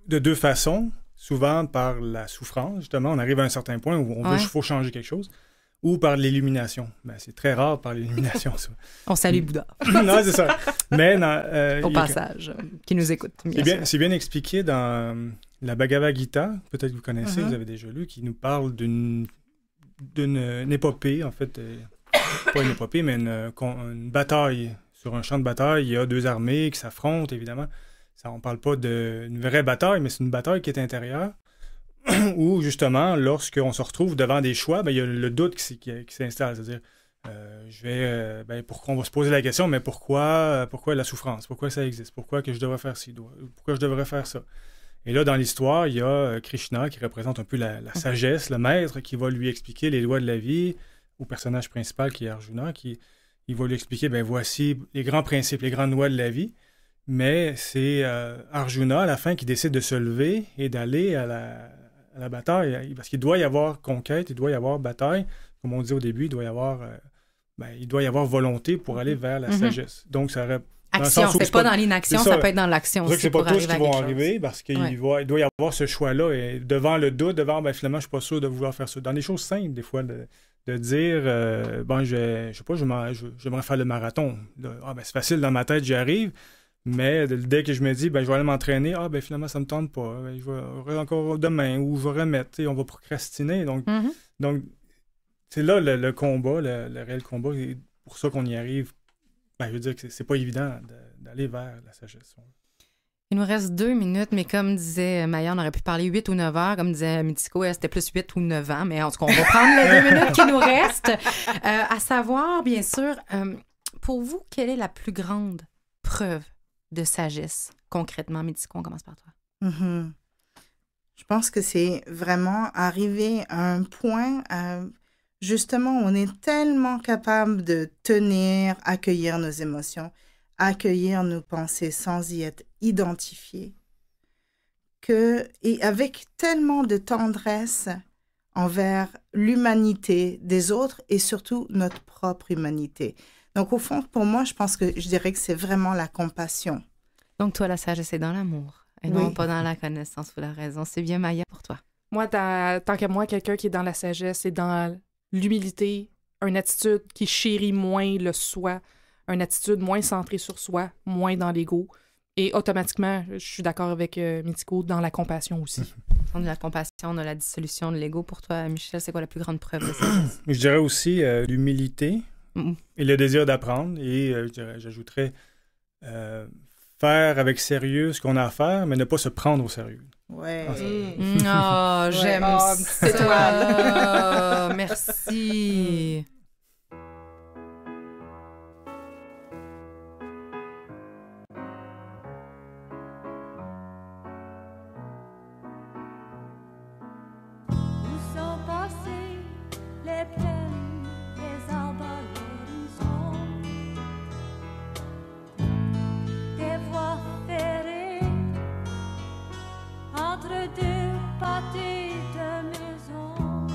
de deux façons. Souvent par la souffrance, justement. On arrive à un certain point où il faut changer quelque chose. Ou par l'illumination. Ben, c'est très rare par l'illumination, ça. On salue Bouddha. Non, c'est ça. Mais au passage, qui nous écoute. C'est bien expliqué dans la Bhagavad Gita, peut-être que vous connaissez, vous avez déjà lu, qui nous parle d'une épopée, en fait, pas une épopée, mais une bataille. Sur un champ de bataille, il y a deux armées qui s'affrontent, évidemment. On ne parle pas d'une vraie bataille, mais c'est une bataille qui est intérieure. Où, justement, lorsqu'on se retrouve devant des choix, ben, il y a le doute qui s'installe. C'est-à-dire, on va se poser la question, mais pourquoi la souffrance? Pourquoi ça existe? Pourquoi que je devrais faire ci? Pourquoi je devrais faire ça? Et là, dans l'histoire, il y a Krishna qui représente un peu la sagesse, le maître, qui va lui expliquer les lois de la vie au personnage principal qui est Arjuna, il va lui expliquer, ben voici les grands principes, les grandes lois de la vie. Mais c'est Arjuna, à la fin, qui décide de se lever et d'aller à la bataille, parce qu'il doit y avoir conquête, il doit y avoir bataille. Comme on dit au début, il doit y avoir volonté pour aller vers la sagesse. Donc, ça aurait... Action, c'est pas dans l'inaction, ça peut être dans l'action aussi. C'est pas pour tous arriver qui à vont quelque arriver chose. parce qu'il doit y avoir ce choix-là. Et devant le doute, finalement, je suis pas sûr de vouloir faire ça. Dans des choses simples, des fois, de dire, je sais pas, j'aimerais faire le marathon. C'est facile dans ma tête, j'y arrive. Mais dès que je me dis, je vais aller m'entraîner, finalement, ça me tente pas. Je vais encore demain ou je vais remettre. On va procrastiner. Donc, c'est là le combat, le réel combat. C'est pour ça qu'on y arrive. Je veux dire que c'est pas évident d'aller vers la sagesse. Il nous reste 2 minutes, mais comme disait Maya, on aurait pu parler 8 ou 9 heures. Comme disait Mitiko, c'était plus 8 ou 9 ans. Mais en tout cas, on va prendre les 2 minutes qui nous restent. À savoir, bien sûr, pour vous, quelle est la plus grande preuve de sagesse, concrètement? Mitiko, on commence par toi. Mm-hmm. Je pense que c'est vraiment arriver à un point... Justement, on est tellement capable de tenir, accueillir nos émotions, accueillir nos pensées sans y être identifiés, et avec tellement de tendresse envers l'humanité des autres et surtout notre propre humanité. Donc, au fond, pour moi, je dirais que c'est vraiment la compassion. Donc, toi, la sagesse, c'est dans l'amour et non pas dans la connaissance ou la raison. C'est bien, Maya, pour toi. Moi, tant qu'à moi, quelqu'un qui est dans la sagesse et dans l'humilité, une attitude qui chérit moins le soi, une attitude moins centrée sur soi, moins dans l'ego. Et automatiquement, je suis d'accord avec Mitiko, dans la compassion aussi. On a la compassion, on a la dissolution de l'ego. Pour toi, Michel, c'est quoi la plus grande preuve de sagesse? Je dirais aussi l'humilité et le désir d'apprendre. Et j'ajouterais faire avec sérieux ce qu'on a à faire, mais ne pas se prendre au sérieux. Ouais. Oh, j'aime ça. C'est toi. Merci. Où sont passées les plaines, les arbres à l'horizon, des voies ferrées entre deux pâtés de maisons.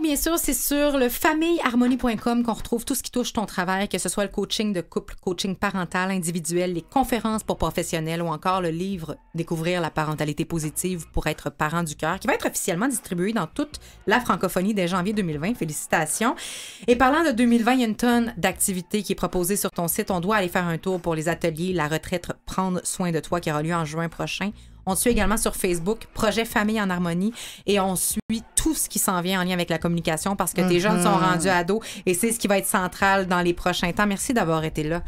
bien sûr, c'est sur le familleharmonie.com qu'on retrouve tout ce qui touche ton travail, que ce soit le coaching de couple, coaching parental, individuel, les conférences pour professionnels ou encore le livre Découvrir la parentalité positive pour être parent du cœur, qui va être officiellement distribué dans toute la francophonie dès janvier 2020. Félicitations. Et parlant de 2020, il y a une tonne d'activités qui est proposée sur ton site. On doit aller faire un tour pour les ateliers La retraite Prendre soin de toi qui aura lieu en juin prochain. On suit également sur Facebook Projet Famille en Harmonie et on suit tout ce qui s'en vient en lien avec la communication parce que tes jeunes sont rendus ados et c'est ce qui va être central dans les prochains temps. Merci d'avoir été là.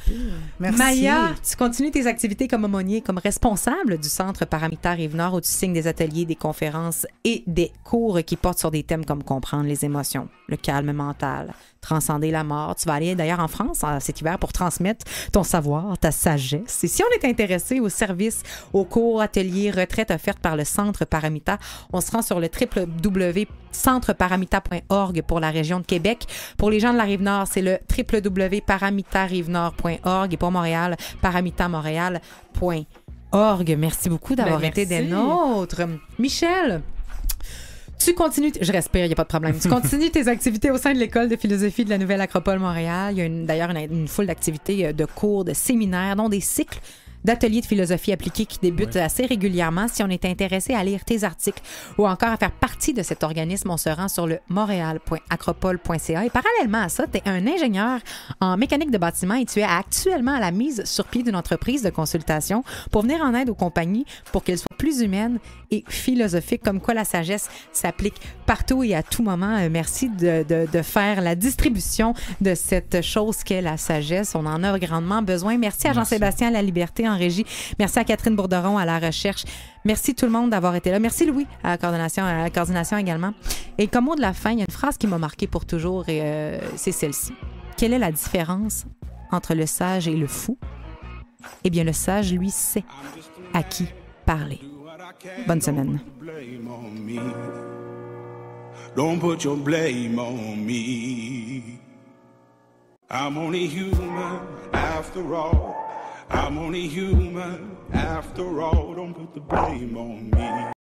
Merci. Maya, tu continues tes activités comme aumônier, comme responsable du Centre Paramita Rive-Nord où tu signes des ateliers, des conférences et des cours qui portent sur des thèmes comme comprendre les émotions, le calme mental, transcender la mort. Tu vas aller d'ailleurs en France cet hiver pour transmettre ton savoir, ta sagesse. Et si on est intéressé aux services, aux cours, ateliers, retraites offertes par le Centre Paramita, on se rend sur le www.centreparamita.org pour la région de Québec. Pour les gens de la Rive-Nord, c'est le www.paramitarive-nord.org et pour Montréal, paramitamontréal.org. Merci beaucoup d'avoir été des nôtres. Michel, tu continues, je respire, il n'y a pas de problème. Tu continues tes activités au sein de l'École de philosophie de la Nouvelle Acropole Montréal. Il y a d'ailleurs une foule d'activités, de cours, de séminaires, dont des cycles d'ateliers de philosophie appliquée qui débutent assez régulièrement. Si on est intéressé à lire tes articles ou encore à faire partie de cet organisme, on se rend sur le montréal.acropole.ca. Et parallèlement à ça, tu es un ingénieur en mécanique de bâtiment et tu es actuellement à la mise sur pied d'une entreprise de consultation pour venir en aide aux compagnies pour qu'elles soient plus humaines et philosophiques, comme quoi la sagesse s'applique partout et à tout moment. Merci de faire la distribution de cette chose qu'est la sagesse. On en a grandement besoin. Merci à Jean-Sébastien Laliberté en régie. Merci à Catherine Bourderon à la recherche. Merci tout le monde d'avoir été là. Merci Louis à la coordination également. Et comme mot de la fin, il y a une phrase qui m'a marquée pour toujours et c'est celle-ci. Quelle est la différence entre le sage et le fou? Eh bien, le sage, lui, sait à qui parler. Bonne semaine. Don't put your blame on me. I'm only human after all. I'm only human after all. Don't put the blame on me.